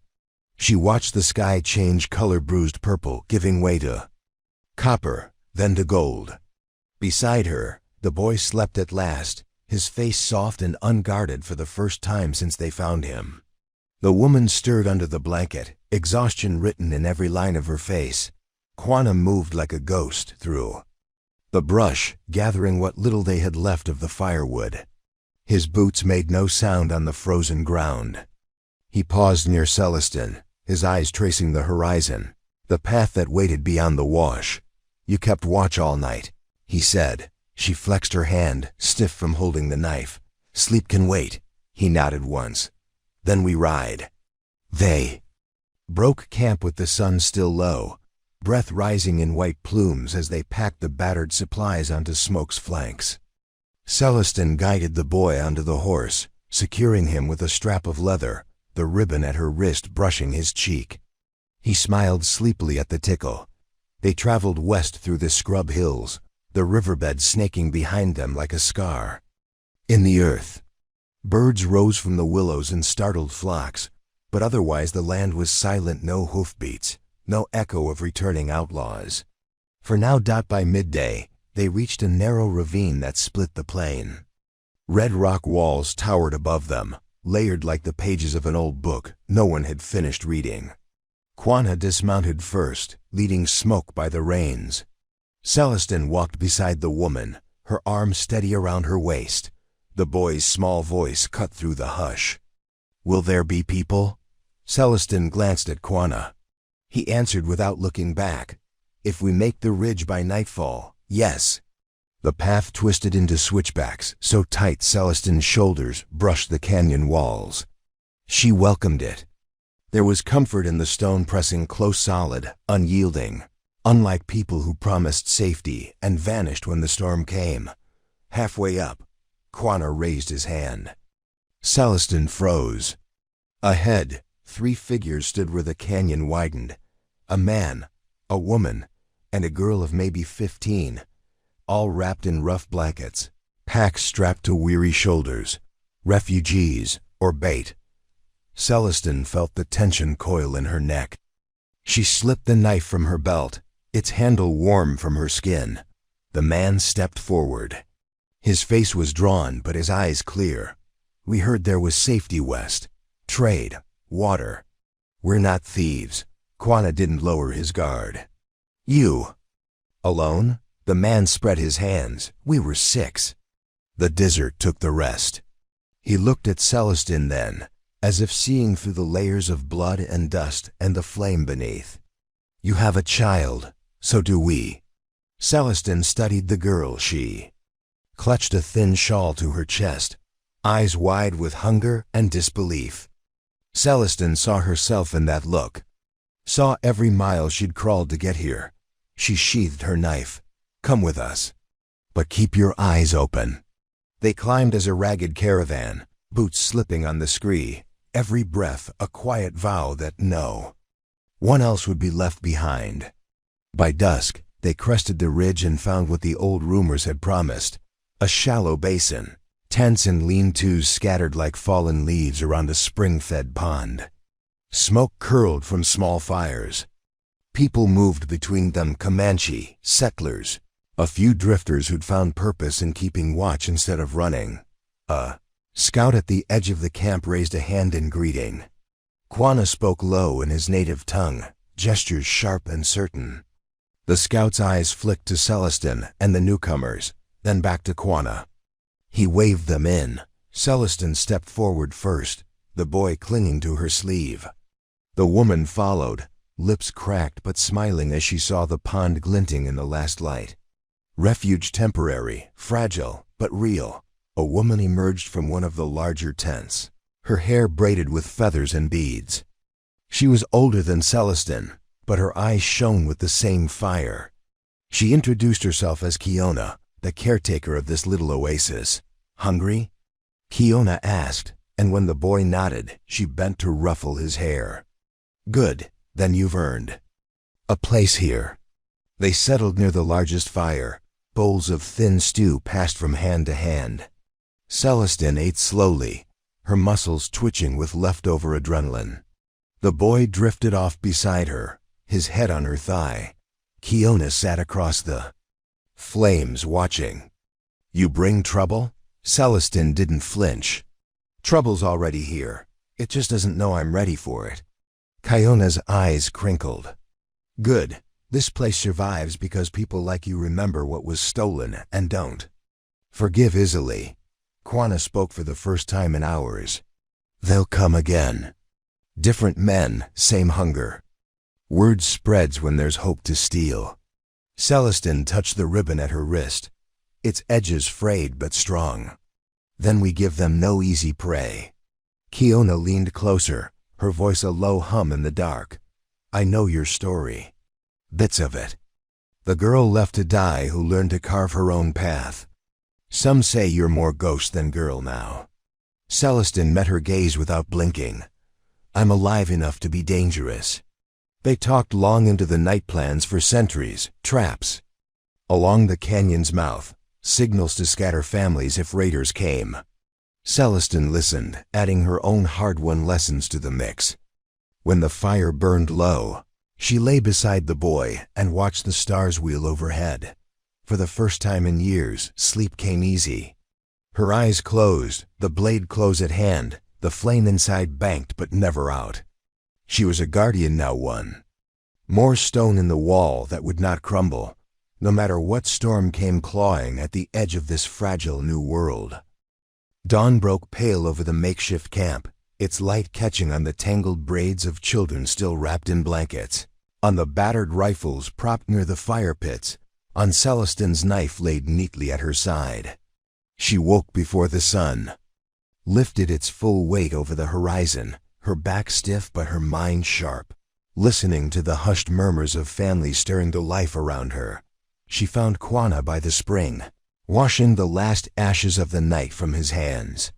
She watched the sky change color, bruised purple, giving way to copper, then to gold. Beside her, the boy slept at last, his face soft and unguarded for the first time since they found him. The woman stirred under the blanket, exhaustion written in every line of her face. Quanah moved like a ghost through the brush, gathering what little they had left of the firewood. His boots made no sound on the frozen ground. He paused near Celestin, his eyes tracing the horizon, the path that waited beyond the wash. "You kept watch all night," he said. She flexed her hand, stiff from holding the knife. "Sleep can wait," he nodded once. "Then we ride." They broke camp with the sun still low, breath rising in white plumes as they packed the battered supplies onto Smoke's flanks. Celestin guided the boy onto the horse, securing him with a strap of leather, the ribbon at her wrist brushing his cheek. He smiled sleepily at the tickle. They traveled west through the scrub hills, the riverbed snaking behind them like a scar. In the earth, birds rose from the willows in startled flocks, but otherwise the land was silent, no hoofbeats, no echo of returning outlaws. For now, by midday, they reached a narrow ravine that split the plain. Red rock walls towered above them, layered like the pages of an old book no one had finished reading. Quanah dismounted first, leading Smoke by the reins. Celestin walked beside the woman, her arm steady around her waist. The boy's small voice cut through the hush. "Will there be people?" Celestin glanced at Quanah. He answered without looking back. "If we make the ridge by nightfall, yes." The path twisted into switchbacks, so tight Celestin's shoulders brushed the canyon walls. She welcomed it. There was comfort in the stone pressing close, solid, unyielding, unlike people who promised safety and vanished when the storm came. Halfway up, Quanah raised his hand. Celestin froze. Ahead, 3 figures stood where the canyon widened. A man, a woman, and a girl of maybe 15, all wrapped in rough blankets, packs strapped to weary shoulders, refugees or bait. Celestin felt the tension coil in her neck. She slipped the knife from her belt, its handle warm from her skin. The man stepped forward. His face was drawn, but his eyes clear. "We heard there was safety west. Trade, water. We're not thieves." Quanah didn't lower his guard. "You? Alone?" The man spread his hands. "We were 6. The desert took the rest." He looked at Celestin then, as if seeing through the layers of blood and dust and the flame beneath. "You have a child, so do we." Celestin studied the girl. She clutched a thin shawl to her chest, eyes wide with hunger and disbelief. Celestin saw herself in that look, saw every mile she'd crawled to get here. She sheathed her knife. "Come with us. But keep your eyes open." They climbed as a ragged caravan, boots slipping on the scree, every breath a quiet vow that no one else would be left behind. By dusk, they crested the ridge and found what the old rumors had promised: a shallow basin, tents and lean-tos scattered like fallen leaves around a spring-fed pond. Smoke curled from small fires. People moved between them, Comanche, settlers, a few drifters who'd found purpose in keeping watch instead of running. A scout at the edge of the camp raised a hand in greeting. Quanah spoke low in his native tongue, gestures sharp and certain. The scout's eyes flicked to Celestin and the newcomers, then back to Quanah. He waved them in. Celestin stepped forward first, the boy clinging to her sleeve. The woman followed, lips cracked but smiling as she saw the pond glinting in the last light. Refuge temporary, fragile, but real. A woman emerged from one of the larger tents, her hair braided with feathers and beads. She was older than Celestin, but her eyes shone with the same fire. She introduced herself as Kiona, the caretaker of this little oasis. "Hungry?" Kiona asked, and when the boy nodded, she bent to ruffle his hair. "Good, then you've earned a place here." They settled near the largest fire. Bowls of thin stew passed from hand to hand. Celestin ate slowly, her muscles twitching with leftover adrenaline. The boy drifted off beside her, his head on her thigh. Kiona sat across the flames, watching. "You bring trouble?" Celestin didn't flinch. "Trouble's already here. It just doesn't know I'm ready for it." Kiona's eyes crinkled. "Good. This place survives because people like you remember what was stolen and don't forgive easily." Quanah spoke for the first time in hours. "They'll come again. Different men, same hunger. Word spreads when there's hope to steal." Celestin touched the ribbon at her wrist, its edges frayed but strong. "Then we give them no easy prey." Kiona leaned closer, her voice a low hum in the dark. "I know your story. Bits of it. The girl left to die who learned to carve her own path. Some say you're more ghost than girl now." Celestin met her gaze without blinking. "I'm alive enough to be dangerous. They talked long into the night, plans for sentries, traps. Along the canyon's mouth, signals to scatter families if raiders came. Celestine listened, adding her own hard-won lessons to the mix. When the fire burned low, she lay beside the boy and watched the stars wheel overhead. For the first time in years, sleep came easy. Her eyes closed, the blade close at hand, the flame inside banked but never out. She was a guardian now, one more stone in the wall that would not crumble, no matter what storm came clawing at the edge of this fragile new world. Dawn broke pale over the makeshift camp, its light catching on the tangled braids of children still wrapped in blankets, on the battered rifles propped near the fire pits, on Celestine's knife laid neatly at her side. She woke before the sun lifted its full weight over the horizon, her back stiff but her mind sharp, listening to the hushed murmurs of families stirring to life around her. She found Quanah by the spring, washing the last ashes of the night from his hands.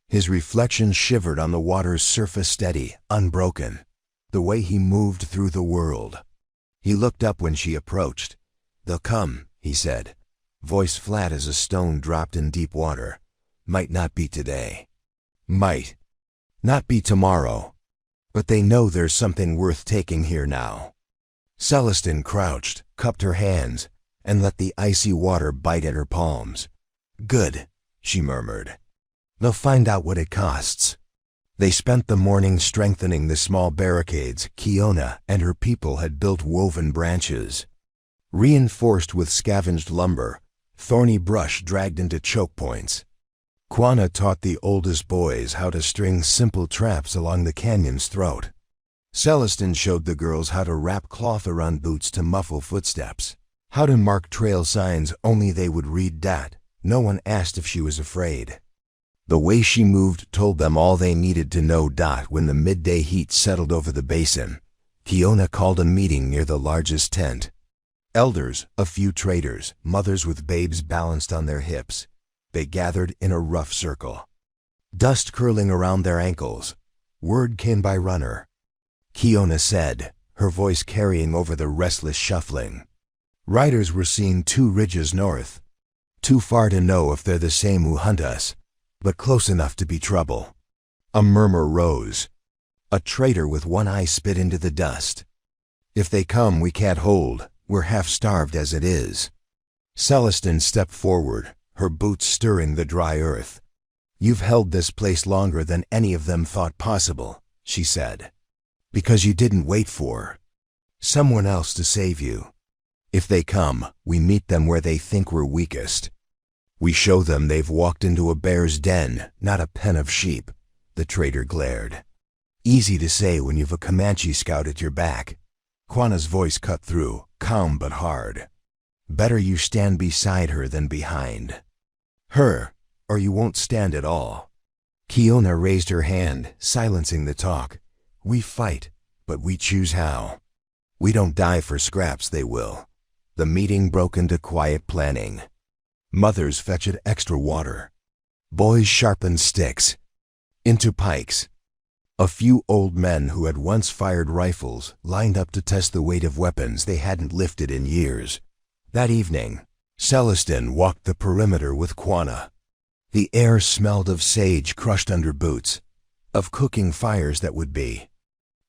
His reflection shivered on the water's surface, steady, unbroken, the way he moved through the world. He looked up when she approached. "They'll come," he said, voice flat as a stone dropped in deep water. "Might not be today. Might not be tomorrow. But they know there's something worth taking here now." Celestine crouched, cupped her hands, and let the icy water bite at her palms. "Good," she murmured. "They'll find out what it costs." They spent the morning strengthening the small barricades Kiona and her people had built, woven branches, reinforced with scavenged lumber, thorny brush dragged into choke points. Quanah taught the oldest boys how to string simple traps along the canyon's throat. Celestine showed the girls how to wrap cloth around boots to muffle footsteps, how to mark trail signs only they would read. Dat. No one asked if she was afraid. The way she moved told them all they needed to know. When the midday heat settled over the basin, Kiona called a meeting near the largest tent. Elders, a few traders, mothers with babes balanced on their hips. They gathered in a rough circle, dust curling around their ankles. Word came by runner. Kiona said, her voice carrying over the restless shuffling. "Riders were seen 2 ridges north. Too far to know if they're the same who hunt us, but close enough to be trouble." A murmur rose. A trader with one eye spit into the dust. "If they come, we can't hold. We're half-starved as it is." Celestine stepped forward, her boots stirring the dry earth. "You've held this place longer than any of them thought possible," she said. "Because you didn't wait for someone else to save you. If they come, we meet them where they think we're weakest. We show them they've walked into a bear's den, not a pen of sheep." The trader glared. "Easy to say when you've a Comanche scout at your back." Quanah's voice cut through, calm but hard. "Better you stand beside her than behind her, or you won't stand at all." Kiona raised her hand, silencing the talk. "We fight, but we choose how. We don't die for scraps, they will." The meeting broke into quiet planning. Mothers fetched extra water. Boys sharpened sticks into pikes. A few old men who had once fired rifles lined up to test the weight of weapons they hadn't lifted in years. That evening, Celestine walked the perimeter with Quanah. The air smelled of sage crushed under boots, of cooking fires that would be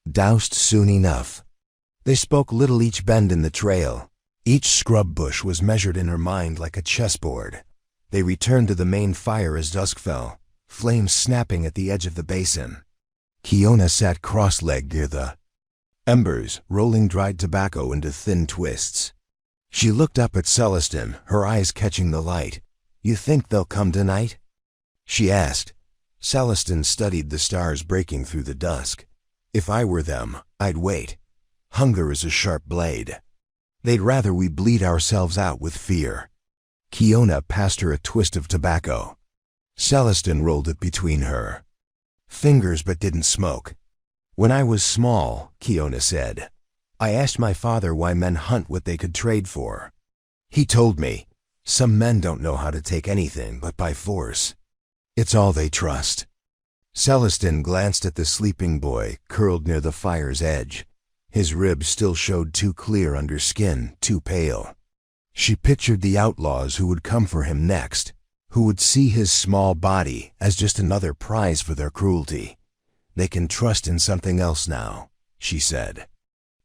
doused soon enough. They spoke little each bend in the trail. Each scrub bush was measured in her mind like a chessboard. They returned to the main fire as dusk fell, flames snapping at the edge of the basin. Kiona sat cross-legged near the embers, rolling dried tobacco into thin twists. She looked up at Celestine, her eyes catching the light. "You think they'll come tonight?" she asked. Celestine studied the stars breaking through the dusk. "If I were them, I'd wait. Hunger is a sharp blade. They'd rather we bleed ourselves out with fear." Kiona passed her a twist of tobacco. Celestine rolled it between her fingers but didn't smoke. "When I was small," Kiona said, "I asked my father why men hunt what they could trade for. He told me, some men don't know how to take anything but by force. It's all they trust." Celestine glanced at the sleeping boy curled near the fire's edge. His ribs still showed too clear under skin, too pale. She pictured the outlaws who would come for him next, who would see his small body as just another prize for their cruelty. They can trust in something else now, she said.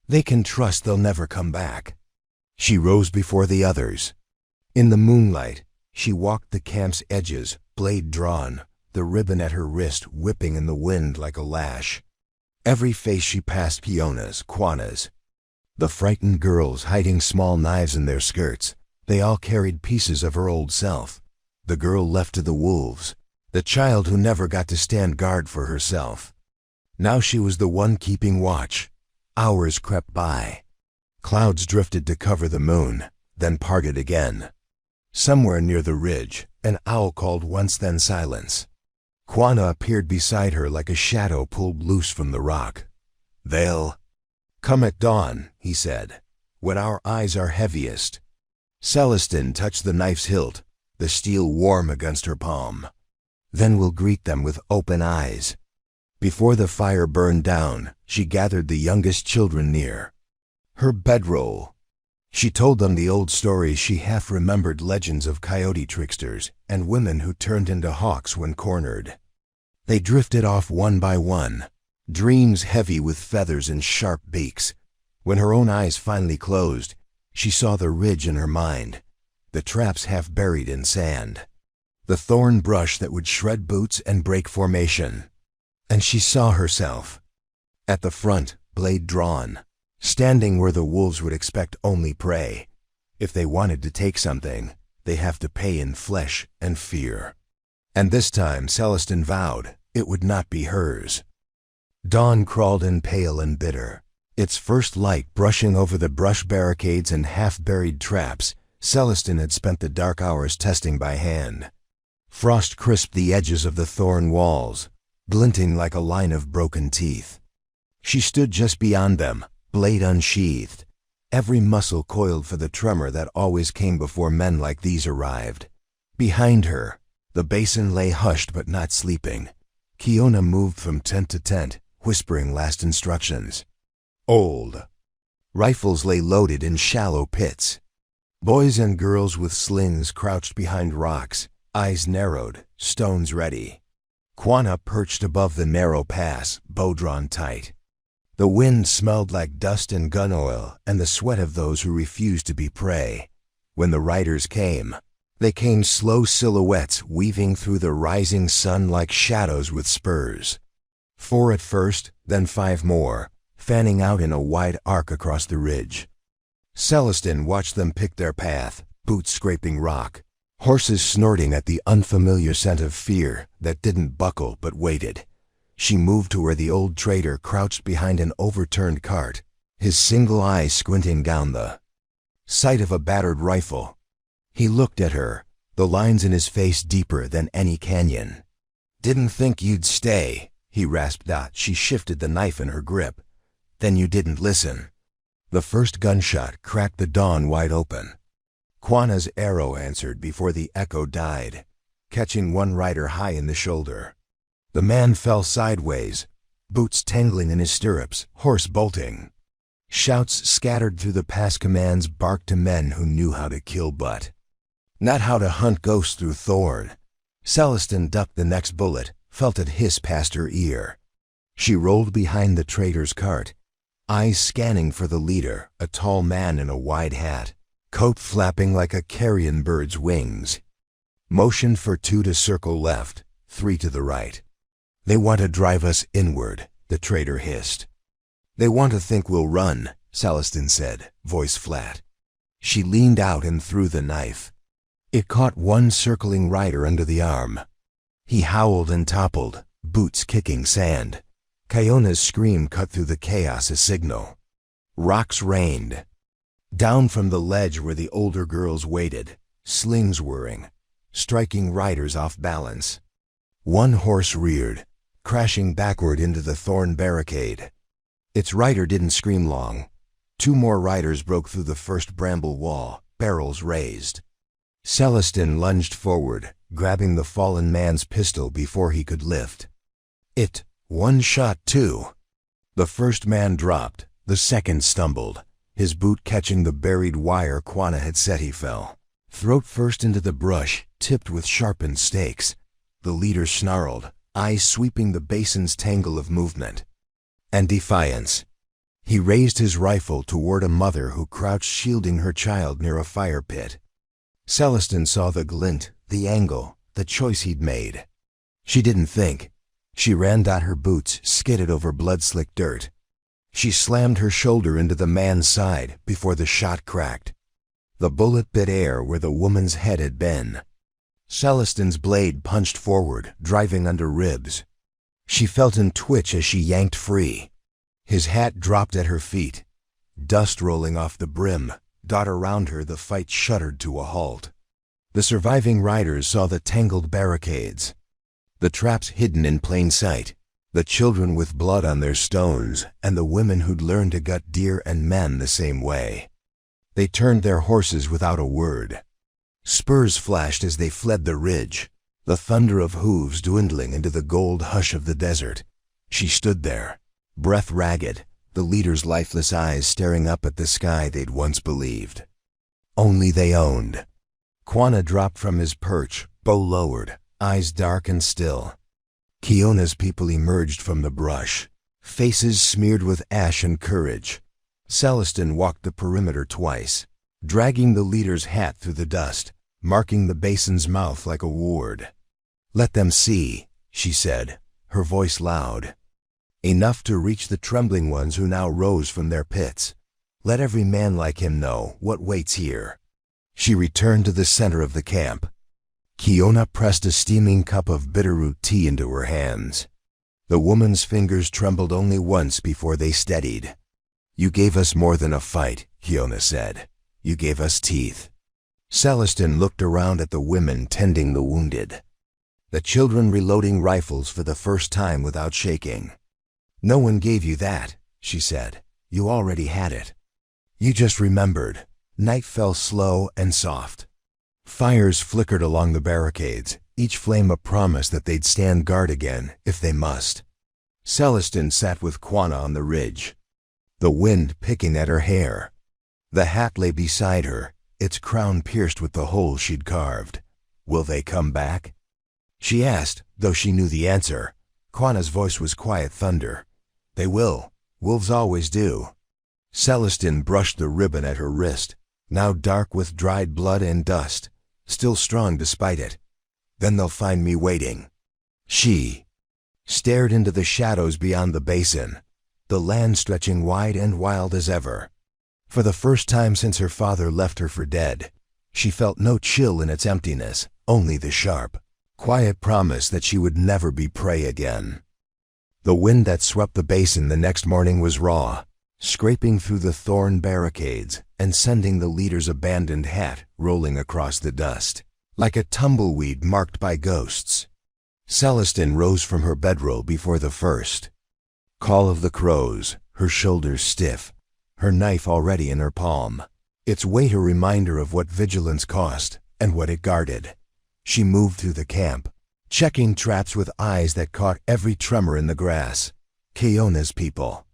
They can trust they'll never come back. She rose before the others. In the moonlight, she walked the camp's edges, blade drawn, the ribbon at her wrist whipping in the wind like a lash. Every face she passed Kiona's, Quanah's. The frightened girls hiding small knives in their skirts, they all carried pieces of her old self. The girl left to the wolves, the child who never got to stand guard for herself. Now she was the one keeping watch. Hours crept by. Clouds drifted to cover the moon, then parted again. Somewhere near the ridge, an owl called once, then silence. Quanah appeared beside her like a shadow pulled loose from the rock. "They'll come at dawn," he said, "when our eyes are heaviest." Celestin touched the knife's hilt, the steel warm against her palm. "Then we'll greet them with open eyes." Before the fire burned down, she gathered the youngest children near. Her bedroll. She told them the old stories she half-remembered, legends of coyote tricksters and women who turned into hawks when cornered. They drifted off one by one, dreams heavy with feathers and sharp beaks. When her own eyes finally closed, she saw the ridge in her mind, the traps half buried in sand, the thorn brush that would shred boots and break formation. And she saw herself, at the front, blade drawn, standing where the wolves would expect only prey. If they wanted to take something, they have to pay in flesh and fear. And this time Celestin vowed it would not be hers. Dawn crawled in pale and bitter, its first light brushing over the brush barricades and half-buried traps Celestin had spent the dark hours testing by hand. Frost crisped the edges of the thorn walls, glinting like a line of broken teeth. She stood just beyond them, blade unsheathed, every muscle coiled for the tremor that always came before men like these arrived. Behind her, the basin lay hushed but not sleeping. Kiona moved from tent to tent, whispering last instructions. Old rifles lay loaded in shallow pits. Boys and girls with slings crouched behind rocks, eyes narrowed, stones ready. Quanah perched above the narrow pass, bow drawn tight. The wind smelled like dust and gun oil and the sweat of those who refused to be prey. When the riders came, they came slow silhouettes weaving through the rising sun like shadows with spurs. 4 at first, then 5 more, fanning out in a wide arc across the ridge. Celestin watched them pick their path, boots scraping rock, horses snorting at the unfamiliar scent of fear that didn't buckle but waited. She moved to where the old trader crouched behind an overturned cart, his single eye squinting down the sight of a battered rifle. He looked at her, the lines in his face deeper than any canyon. "Didn't think you'd stay," he rasped out. She shifted the knife in her grip. "Then you didn't listen." The first gunshot cracked the dawn wide open. Quanah's arrow answered before the echo died, catching one rider high in the shoulder. The man fell sideways, boots tangling in his stirrups, horse bolting. Shouts scattered through the pass commands barked to men who knew how to kill but not how to hunt ghosts through thorn. Celestin ducked the next bullet, felt it hiss past her ear. She rolled behind the trader's cart, eyes scanning for the leader, a tall man in a wide hat, coat flapping like a carrion bird's wings. Motioned for 2 to circle left, 3 to the right. "They want to drive us inward," the trader hissed. "They want to think we'll run," Celestin said, voice flat. She leaned out and threw the knife. It caught one circling rider under the arm. He howled and toppled, boots kicking sand. Kiona's scream cut through the chaos, a signal. Rocks rained. Down from the ledge where the older girls waited, slings whirring, striking riders off balance. One horse reared, crashing backward into the thorn barricade. Its rider didn't scream long. 2 more riders broke through the first bramble wall, barrels raised. Celestin lunged forward, grabbing the fallen man's pistol before he could lift. One shot too. The first man dropped, The second stumbled, his boot catching the buried wire Quanah had said he fell. Throat first into the brush, tipped with sharpened stakes. The leader snarled, eyes sweeping the basin's tangle of movement. And defiance. He raised his rifle toward a mother who crouched shielding her child near a fire pit. Celestin saw the glint, the angle, the choice he'd made. She didn't think. She ran. Her boots skidded over blood-slicked dirt. She slammed her shoulder into the man's side before the shot cracked. The bullet bit air where the woman's head had been. Celestin's blade punched forward, driving under ribs. She felt him twitch as she yanked free. His hat dropped at her feet. Dust rolling off the brim. Dot around her, the fight shuddered to a halt. The surviving riders saw the tangled barricades. The traps hidden in plain sight. The children with blood on their stones, and the women who'd learned to gut deer and men the same way. They turned their horses without a word. Spurs flashed as they fled the ridge, the thunder of hooves dwindling into the gold hush of the desert. She stood there, breath ragged, the leader's lifeless eyes staring up at the sky they'd once believed. Only they owned. Quanah dropped from his perch, bow lowered, eyes dark and still. Keona's people emerged from the brush, faces smeared with ash and courage. Celestin walked the perimeter twice, dragging the leader's hat through the dust, marking the basin's mouth like a ward. "Let them see," she said, her voice loud. Enough to reach the trembling ones who now rose from their pits. "Let every man like him know what waits here." She returned to the center of the camp. Keona pressed a steaming cup of bitterroot tea into her hands. The woman's fingers trembled only once before they steadied. "You gave us more than a fight," Keona said. "You gave us teeth." Celestin looked around at the women tending the wounded. The children reloading rifles for the first time without shaking. "No one gave you that," she said. "You already had it. You just remembered." Night fell slow and soft. Fires flickered along the barricades, each flame a promise that they'd stand guard again if they must. Celestin sat with Quanah on the ridge, the wind picking at her hair. The hat lay beside her, its crown pierced with the hole she'd carved. "Will they come back?" she asked, though she knew the answer. Quanah's voice was quiet thunder. "They will. Wolves always do." Celestin brushed the ribbon at her wrist, now dark with dried blood and dust, still strong despite it. "Then they'll find me waiting." She stared into the shadows beyond the basin, the land stretching wide and wild as ever. For the first time since her father left her for dead, she felt no chill in its emptiness, only the sharp, quiet promise that she would never be prey again. The wind that swept the basin the next morning was raw, scraping through the thorn barricades and sending the leader's abandoned hat rolling across the dust, like a tumbleweed marked by ghosts. Celestin rose from her bedroll before the first call of the crows, her shoulders stiff, her knife already in her palm, its weight a reminder of what vigilance cost and what it guarded. She moved through the camp, checking traps with eyes that caught every tremor in the grass. Keona's people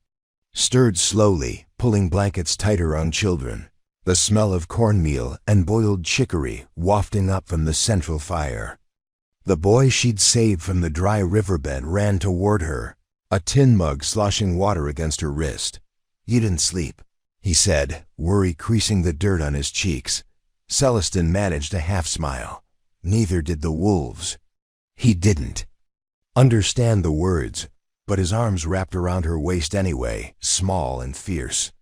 stirred slowly, pulling blankets tighter on children, the smell of cornmeal and boiled chicory wafting up from the central fire. The boy she'd saved from the dry riverbed ran toward her, a tin mug sloshing water against her wrist. "You didn't sleep," he said, worry creasing the dirt on his cheeks. Celestin managed a half-smile. Neither did the wolves. He didn't understand the words, but his arms wrapped around her waist anyway, small and fierce.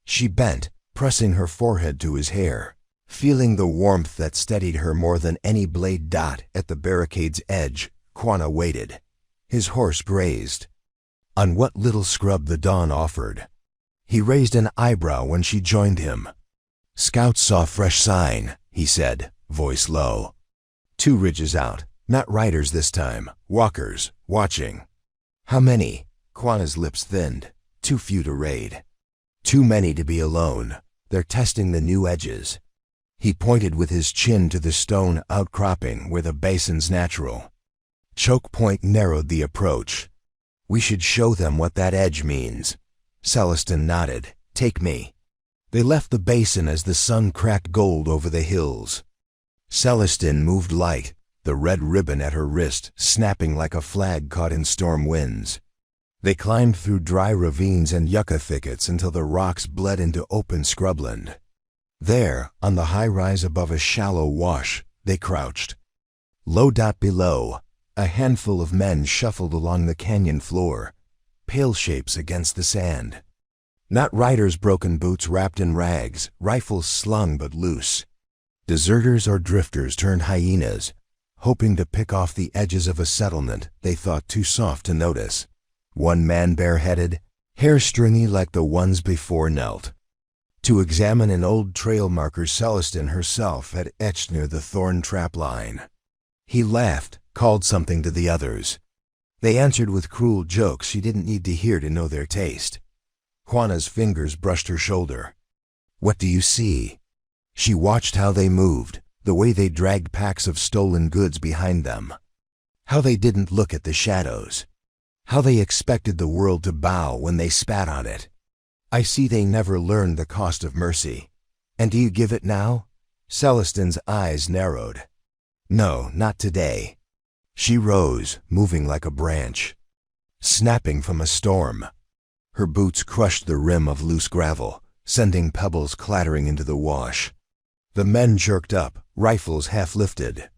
She bent, pressing her forehead to his hair, feeling the warmth that steadied her more than any blade dot at the barricade's edge. Quanah waited. His horse grazed on what little scrub the dawn offered. He raised an eyebrow when she joined him. "Scouts saw fresh sign," he said, voice low. "2 ridges out, not riders this time, walkers, watching." "How many?" Quanah's lips thinned. "Too few to raid. Too many to be alone. They're testing the new edges." He pointed with his chin to the stone outcropping where the basin's natural choke point narrowed the approach. "We should show them what that edge means." Celestin nodded. Take me. They left the basin as the sun cracked gold over the hills. Celestin moved light, the red ribbon at her wrist snapping like a flag caught in storm winds. They climbed through dry ravines and yucca thickets until the rocks bled into open scrubland. There, on the high rise above a shallow wash, they crouched. Low dot below, a handful of men shuffled along the canyon floor, pale shapes against the sand. Not riders' broken boots wrapped in rags, rifles slung but loose. Deserters or drifters turned hyenas, hoping to pick off the edges of a settlement they thought too soft to notice. One man bareheaded, hair stringy like the ones before knelt, to examine an old trail marker Celestin herself had etched near the thorn trap line. He laughed, called something to the others. They answered with cruel jokes she didn't need to hear to know their taste. Juana's fingers brushed her shoulder. What do you see? She watched how they moved, the way they dragged packs of stolen goods behind them. How they didn't look at the shadows. How they expected the world to bow when they spat on it. I see they never learned the cost of mercy. And do you give it now? Celestin's eyes narrowed. No, not today. She rose, moving like a branch, snapping from a storm. Her boots crushed the rim of loose gravel, sending pebbles clattering into the wash. The men jerked up, rifles half lifted.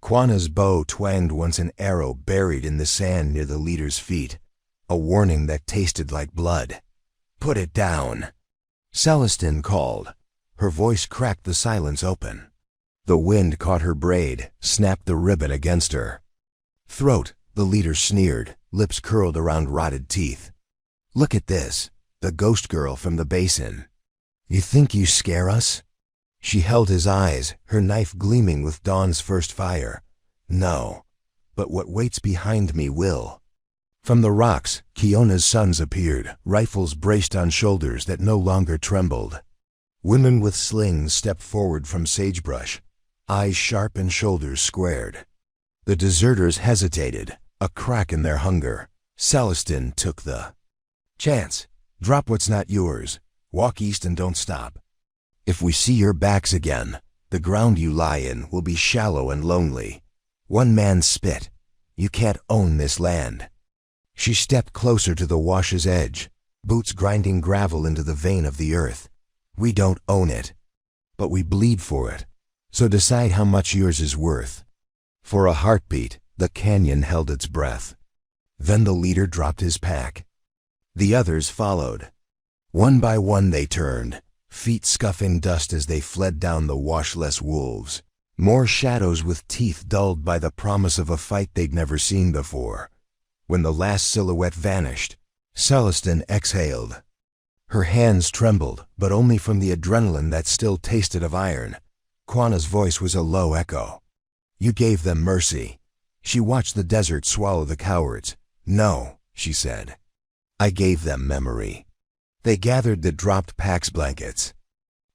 Juana's bow twanged once an arrow buried in the sand near the leader's feet, a warning that tasted like blood. Put it down. Celestin called. Her voice cracked the silence open. The wind caught her braid, snapped the ribbon against her throat. The leader sneered, lips curled around rotted teeth. Look at this, the ghost girl from the basin. You think you scare us? She held his eyes, her knife gleaming with dawn's first fire. No, but what waits behind me will. From the rocks, Kiona's sons appeared, rifles braced on shoulders that no longer trembled. Women with slings stepped forward from sagebrush, eyes sharp and shoulders squared. The deserters hesitated, a crack in their hunger. Celestin took the chance. Drop what's not yours. Walk east and don't stop. If we see your backs again, the ground you lie in will be shallow and lonely. One man spit. You can't own this land. She stepped closer to the wash's edge, boots grinding gravel into the vein of the earth. We don't own it, but we bleed for it. So decide how much yours is worth. For a heartbeat, the canyon held its breath. Then the leader dropped his pack. The others followed. One by one they turned, feet scuffing dust as they fled down the washless wolves. More shadows with teeth dulled by the promise of a fight they'd never seen before. When the last silhouette vanished, Celestin exhaled. Her hands trembled, but only from the adrenaline that still tasted of iron. Juana's voice was a low echo. You gave them mercy. She watched the desert swallow the cowards. No, she said. I gave them memory. They gathered the dropped pack's blankets,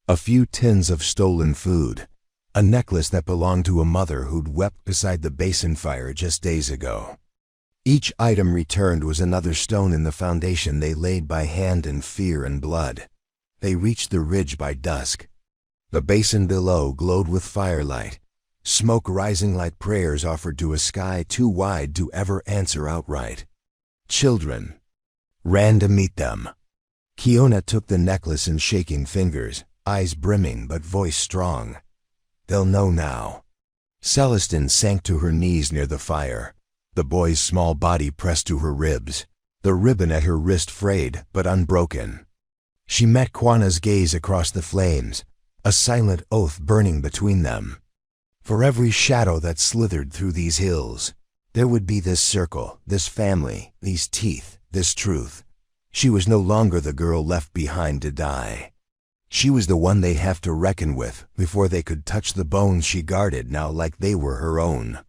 a few tins of stolen food, a necklace that belonged to a mother who'd wept beside the basin fire just days ago. Each item returned was another stone in the foundation they laid by hand in fear and blood. They reached the ridge by dusk. The basin below glowed with firelight, smoke rising like prayers offered to a sky too wide to ever answer outright. Children ran to meet them. Kiona took the necklace in shaking fingers, eyes brimming but voice strong. They'll know now. Celestin sank to her knees near the fire, the boy's small body pressed to her ribs, the ribbon at her wrist frayed but unbroken. She met Juana's gaze across the flames, a silent oath burning between them. For every shadow that slithered through these hills, there would be this circle, this family, these teeth, this truth. She was no longer the girl left behind to die. She was the one they'd have to reckon with before they could touch the bones she guarded now like they were her own.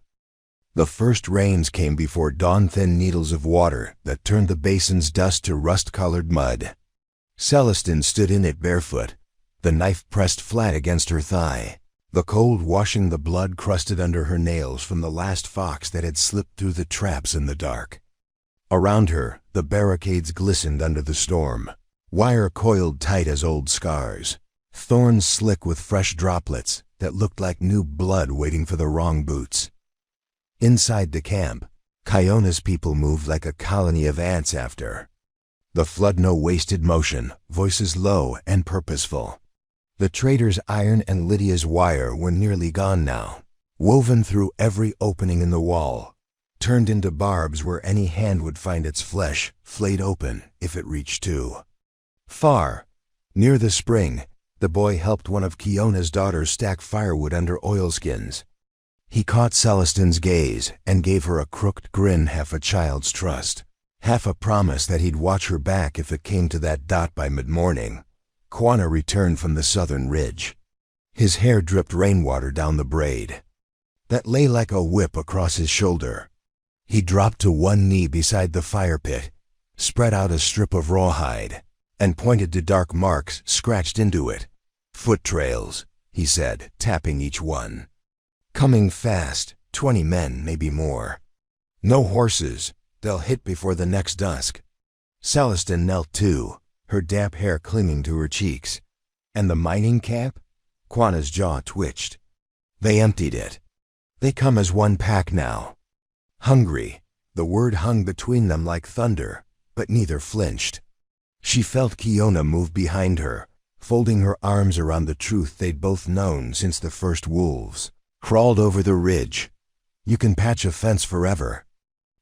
The first rains came before dawn-thin needles of water that turned the basin's dust to rust-colored mud. Celestin stood in it barefoot, the knife pressed flat against her thigh, the cold washing the blood crusted under her nails from the last fox that had slipped through the traps in the dark. Around her, The barricades glistened under the storm. Wire coiled tight as old scars. Thorns slick with fresh droplets that looked like new blood waiting for the wrong boots. Inside the camp, Kyona's people moved like a colony of ants after. The flood no wasted motion, voices low and purposeful. The trader's iron and Lydia's wire were nearly gone now, woven through every opening in the wall, turned into barbs where any hand would find its flesh, flayed open if it reached too. Far, near the spring, the boy helped one of Kyona's daughters stack firewood under oilskins. He caught Celestine's gaze and gave her a crooked grin, half a child's trust, half a promise that he'd watch her back if it came to that dot by mid-morning. Quanah returned from the southern ridge. His hair dripped rainwater down the braid that lay like a whip across his shoulder. He dropped to one knee beside the fire pit, spread out a strip of rawhide, and pointed to dark marks scratched into it. "Foot trails," he said, tapping each one. "Coming fast, 20 men, maybe more. No horses, they'll hit before the next dusk." Celestine knelt too, her damp hair clinging to her cheeks. "And the mining camp?" Quanah's jaw twitched. "They emptied it. They come as one pack now." Hungry, the word hung between them like thunder, but neither flinched. She felt Kyona move behind her, folding her arms around the truth they'd both known since the first wolves crawled over the ridge. You can patch a fence forever,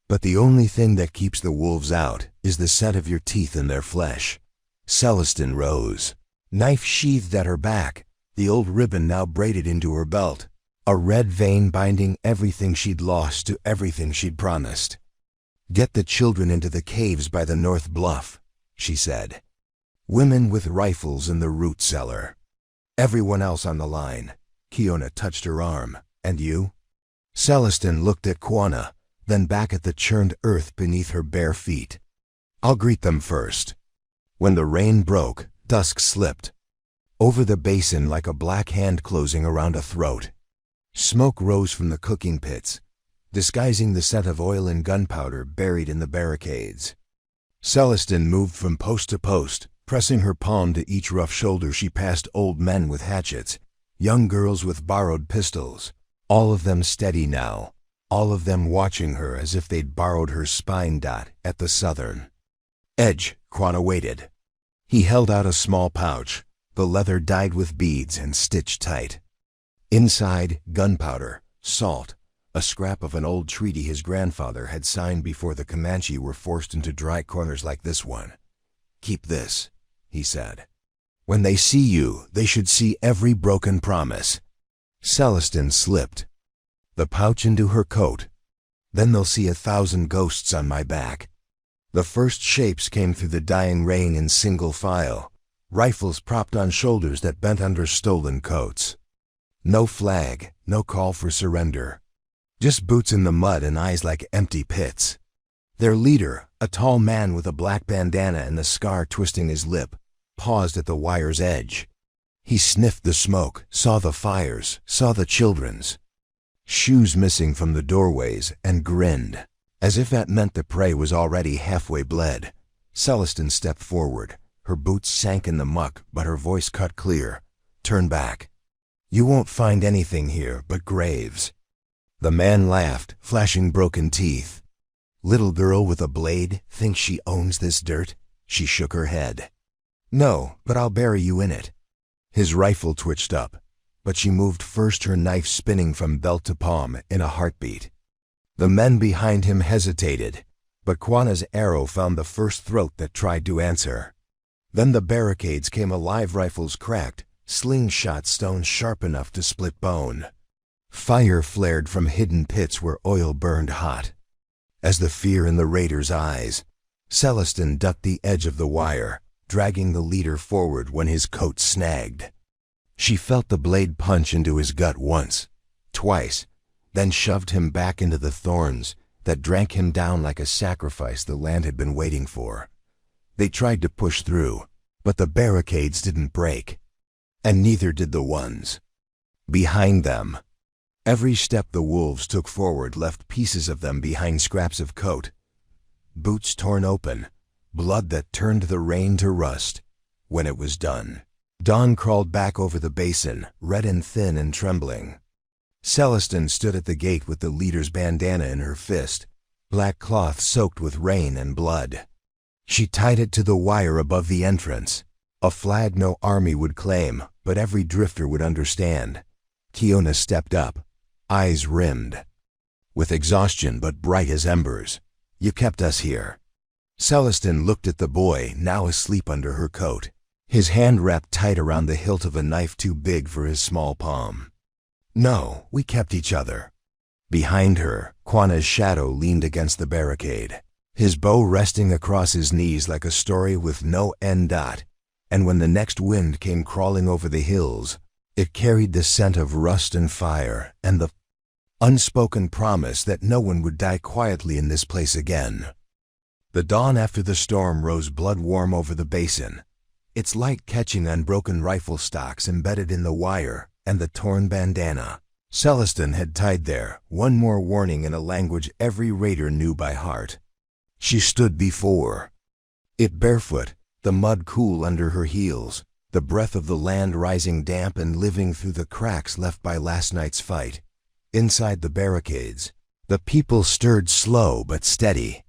but the only thing that keeps the wolves out is the set of your teeth in their flesh. Celestine rose, knife sheathed at her back, the old ribbon now braided into her belt, a red vein binding everything she'd lost to everything she'd promised. "Get the children into the caves by the north bluff," she said. "Women with rifles in the root cellar. Everyone else on the line." Kyona touched her arm. "And you?" Celestine looked at Quanah, then back at the churned earth beneath her bare feet. "I'll greet them first." When the rain broke, dusk slipped over the basin like a black hand closing around a throat. Smoke rose from the cooking pits, disguising the scent of oil and gunpowder buried in the barricades. Celestine moved from post to post, pressing her palm to each rough shoulder. She passed old men with hatchets, young girls with borrowed pistols, all of them steady now, all of them watching her as if they'd borrowed her spine dot at the southern edge. Quanah waited. He held out a small pouch, the leather dyed with beads and stitched tight. Inside, gunpowder, salt, a scrap of an old treaty his grandfather had signed before the Comanche were forced into dry corners like this one. "Keep this," he said. "When they see you, they should see every broken promise." Celestine slipped the pouch into her coat. "Then they'll see 1,000 ghosts on my back." The first shapes came through the dying rain in single file, rifles propped on shoulders that bent under stolen coats. No flag, no call for surrender. Just boots in the mud and eyes like empty pits. Their leader, a tall man with a black bandana and the scar twisting his lip, paused at the wire's edge. He sniffed the smoke, saw the fires, saw the children's shoes missing from the doorways, and grinned, as if that meant the prey was already halfway bled. Celestine stepped forward. Her boots sank in the muck, but her voice cut clear. "Turn back. You won't find anything here but graves." The man laughed, flashing broken teeth. "Little girl with a blade thinks she owns this dirt?" She shook her head. "No, but I'll bury you in it." His rifle twitched up, but she moved first, her knife spinning from belt to palm in a heartbeat. The men behind him hesitated, but Quanah's arrow found the first throat that tried to answer. Then the barricades came alive, rifles cracked, slingshot stones sharp enough to split bone. Fire flared from hidden pits where oil burned hot. As the fear in the raiders' eyes, Celestine ducked the edge of the wire, dragging the leader forward when his coat snagged. She felt the blade punch into his gut once, twice, then shoved him back into the thorns that drank him down like a sacrifice the land had been waiting for. They tried to push through, but the barricades didn't break, and neither did the ones behind them. Every step the wolves took forward left pieces of them behind, scraps of coat, boots torn open, blood that turned the rain to rust. When it was done, Dawn crawled back over the basin, red and thin and trembling. Celestin stood at the gate with the leader's bandana in her fist, black cloth soaked with rain and blood. She tied it to the wire above the entrance, a flag no army would claim, but every drifter would understand. Kiona stepped up, eyes rimmed with exhaustion but bright as embers. "You kept us here." Celestin looked at the boy, now asleep under her coat, his hand wrapped tight around the hilt of a knife too big for his small palm. "No, we kept each other." Behind her, Quana's shadow leaned against the barricade, his bow resting across his knees like a story with no end. And when the next wind came crawling over the hills, it carried the scent of rust and fire and the unspoken promise that no one would die quietly in this place again. The dawn after the storm rose blood-warm over the basin, its light catching unbroken rifle stocks embedded in the wire and the torn bandana Celestin had tied there, one more warning in a language every raider knew by heart. She stood before it barefoot, the mud cool under her heels, the breath of the land rising damp and living through the cracks left by last night's fight. Inside the barricades, the people stirred slow but steady.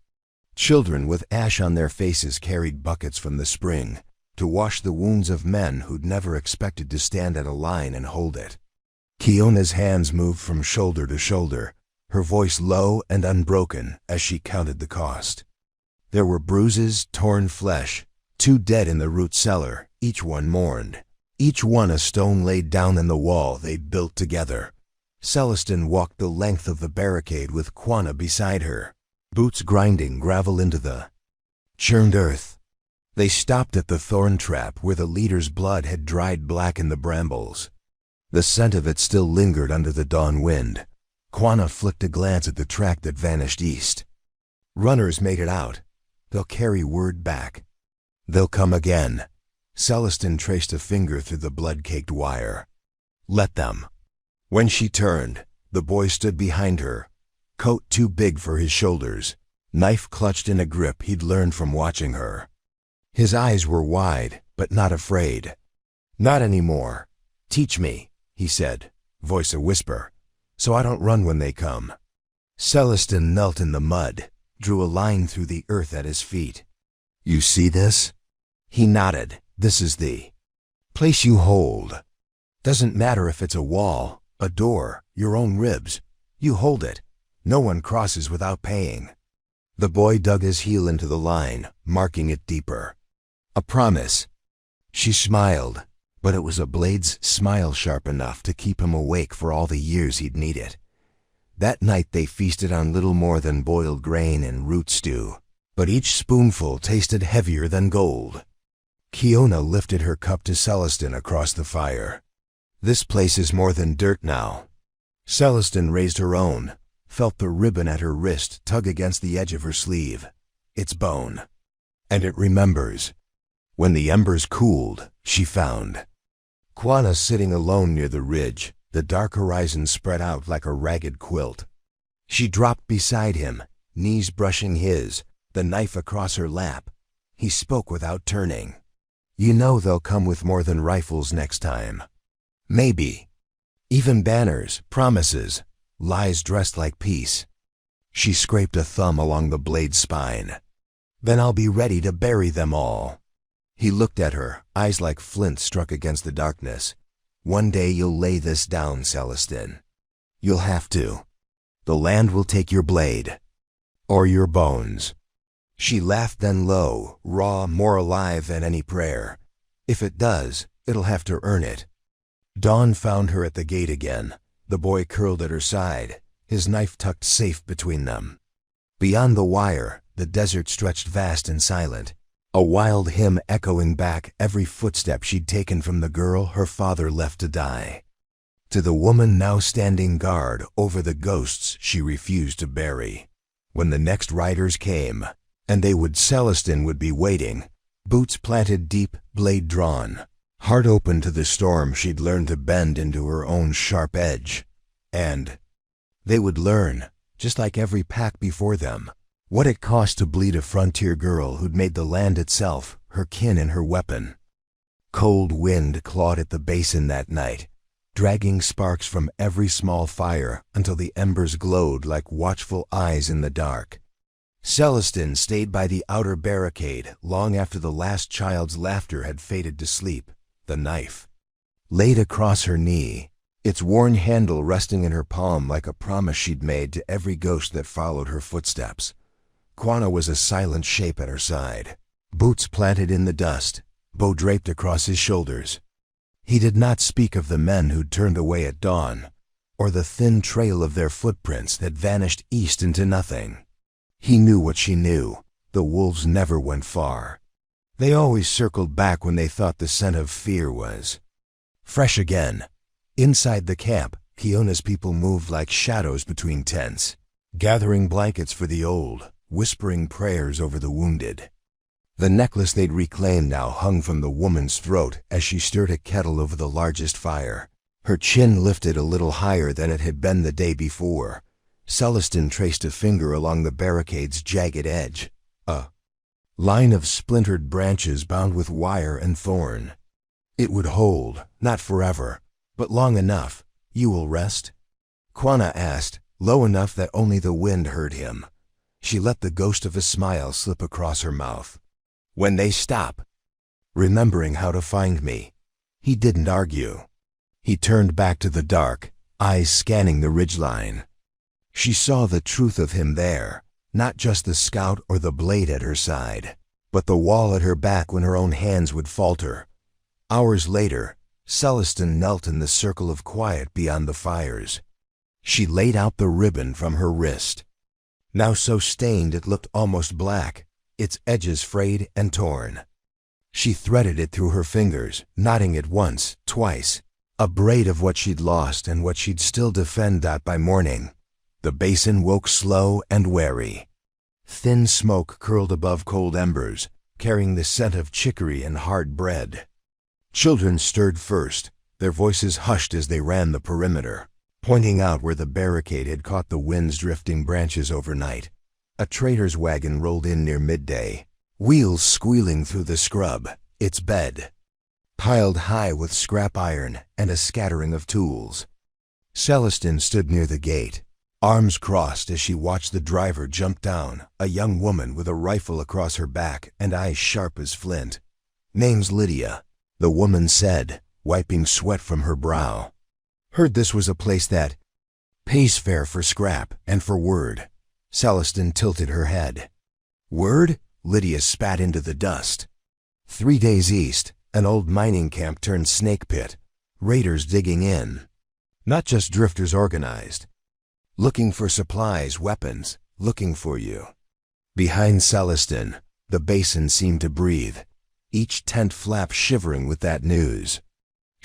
Children with ash on their faces carried buckets from the spring to wash the wounds of men who'd never expected to stand at a line and hold it. Kiona's hands moved from shoulder to shoulder, her voice low and unbroken as she counted the cost. There were bruises, torn flesh, 2 dead in the root cellar, each one mourned, each one a stone laid down in the wall they'd built together. Celestin walked the length of the barricade with Quana beside her, boots grinding gravel into the churned earth. They stopped at the thorn trap where the leader's blood had dried black in the brambles. The scent of it still lingered under the dawn wind. Quana flicked a glance at the track that vanished east. Runners made it out. They'll carry word back. They'll come again. Celestin traced a finger through the blood-caked wire. Let them. When she turned, the boy stood behind her, coat too big for his shoulders, knife clutched in a grip he'd learned from watching her. His eyes were wide, but not afraid. "Not anymore. Teach me," he said, voice a whisper, "so I don't run when they come." Celestin knelt in the mud, drew a line through the earth at his feet. "You see this?" He nodded. "This is the place you hold. Doesn't matter if it's a wall, a door, your own ribs. You hold it. No one crosses without paying." The boy dug his heel into the line, marking it deeper. "A promise." She smiled, but it was a blade's smile sharp enough to keep him awake for all the years he'd need it. That night they feasted on little more than boiled grain and root stew, but each spoonful tasted heavier than gold. Kiona lifted her cup to Celestin across the fire. "This place is more than dirt now." Celestin raised her own, felt the ribbon at her wrist tug against the edge of her sleeve. "It's bone. And it remembers." When the embers cooled, she found Quana sitting alone near the ridge, the dark horizon spread out like a ragged quilt. She dropped beside him, knees brushing his, the knife across her lap. He spoke without turning. "You know they'll come with more than rifles next time. Maybe. Even banners, promises, lies dressed like peace." She scraped a thumb along the blade's spine. "Then I'll be ready to bury them all." He looked at her, eyes like flint struck against the darkness. "One day you'll lay this down, Celestin. You'll have to. The land will take your blade. Or your bones." She laughed then low, raw, more alive than any prayer. "If it does, it'll have to earn it." Dawn found her at the gate again, the boy curled at her side, his knife tucked safe between them. Beyond the wire, the desert stretched vast and silent, a wild hymn echoing back every footstep she'd taken from the girl her father left to die. To the woman now standing guard over the ghosts she refused to bury. When the next riders came, and Celestin would be waiting, boots planted deep, blade drawn, heart open to the storm she'd learned to bend into her own sharp edge. And they would learn, just like every pack before them, What it cost to bleed a frontier girl who'd made the land itself her kin and her weapon. Cold wind clawed at the basin that night, dragging sparks from every small fire until the embers glowed like watchful eyes in the dark. Celestin stayed by the outer barricade long after the last child's laughter had faded to sleep, the knife laid across her knee, its worn handle resting in her palm like a promise she'd made to every ghost that followed her footsteps. Quanah was a silent shape at her side, boots planted in the dust, bow draped across his shoulders. He did not speak of the men who'd turned away at dawn, or the thin trail of their footprints that vanished east into nothing. He knew what she knew. The wolves never went far. They always circled back when they thought the scent of fear was fresh again. Inside the camp, Kiona's people moved like shadows between tents, gathering blankets for the old, whispering prayers over the wounded. The necklace they'd reclaimed now hung from the woman's throat as she stirred a kettle over the largest fire. Her chin lifted a little higher than it had been the day before. Celestin traced a finger along the barricade's jagged edge, a line of splintered branches bound with wire and thorn. It would hold, not forever, but long enough. You will rest? Quanah asked, low enough that only the wind heard him. She let the ghost of a smile slip across her mouth. When they stop, remembering how to find me. He didn't argue. He turned back to the dark, eyes scanning the ridgeline. She saw the truth of him there, not just the scout or the blade at her side, but the wall at her back when her own hands would falter. Hours later, Celestin knelt in the circle of quiet beyond the fires. She laid out the ribbon from her wrist, now so stained it looked almost black, its edges frayed and torn. She threaded it through her fingers, knotting it once, twice, a braid of what she'd lost and what she'd still defend by morning. The basin woke slow and wary. Thin smoke curled above cold embers, carrying the scent of chicory and hard bread. Children stirred first, their voices hushed as they ran the perimeter, pointing out where the barricade had caught the wind's drifting branches overnight. A trader's wagon rolled in near midday, wheels squealing through the scrub, its bed piled high with scrap iron and a scattering of tools. Celestin stood near the gate, arms crossed as she watched the driver jump down, a young woman with a rifle across her back and eyes sharp as flint. Name's Lydia, the woman said, wiping sweat from her brow. Heard this was a place that pays fair for scrap and for word. Celestin tilted her head. Word? Lydia spat into the dust. 3 days east, an old mining camp turned snake pit. Raiders digging in. Not just drifters organized. Looking for supplies, weapons, looking for you. Behind Celestin, the basin seemed to breathe, each tent flap shivering with that news.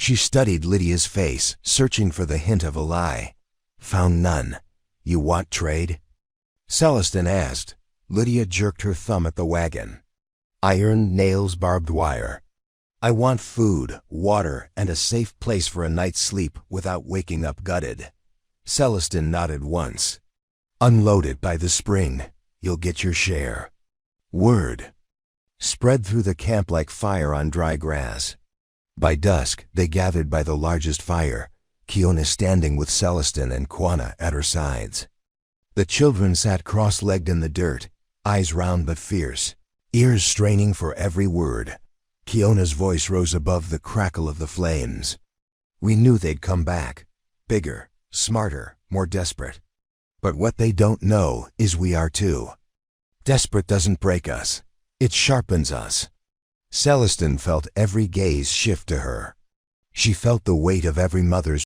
She studied Lydia's face, searching for the hint of a lie. Found none. You want trade? Celestin asked. Lydia jerked her thumb at the wagon. Iron, nails, barbed wire. I want food, water, and a safe place for a night's sleep without waking up gutted. Celestin nodded once. Unload it by the spring. You'll get your share. Word. Spread through the camp like fire on dry grass. By dusk, they gathered by the largest fire, Kiona standing with Celestin and Quanah at her sides. The children sat cross-legged in the dirt, eyes round but fierce, ears straining for every word. Kiona's voice rose above the crackle of the flames. We knew they'd come back, bigger, smarter, more desperate. But what they don't know is we are too. Desperate doesn't break us. It sharpens us. Celestin felt every gaze shift to her. She felt the weight of every mother's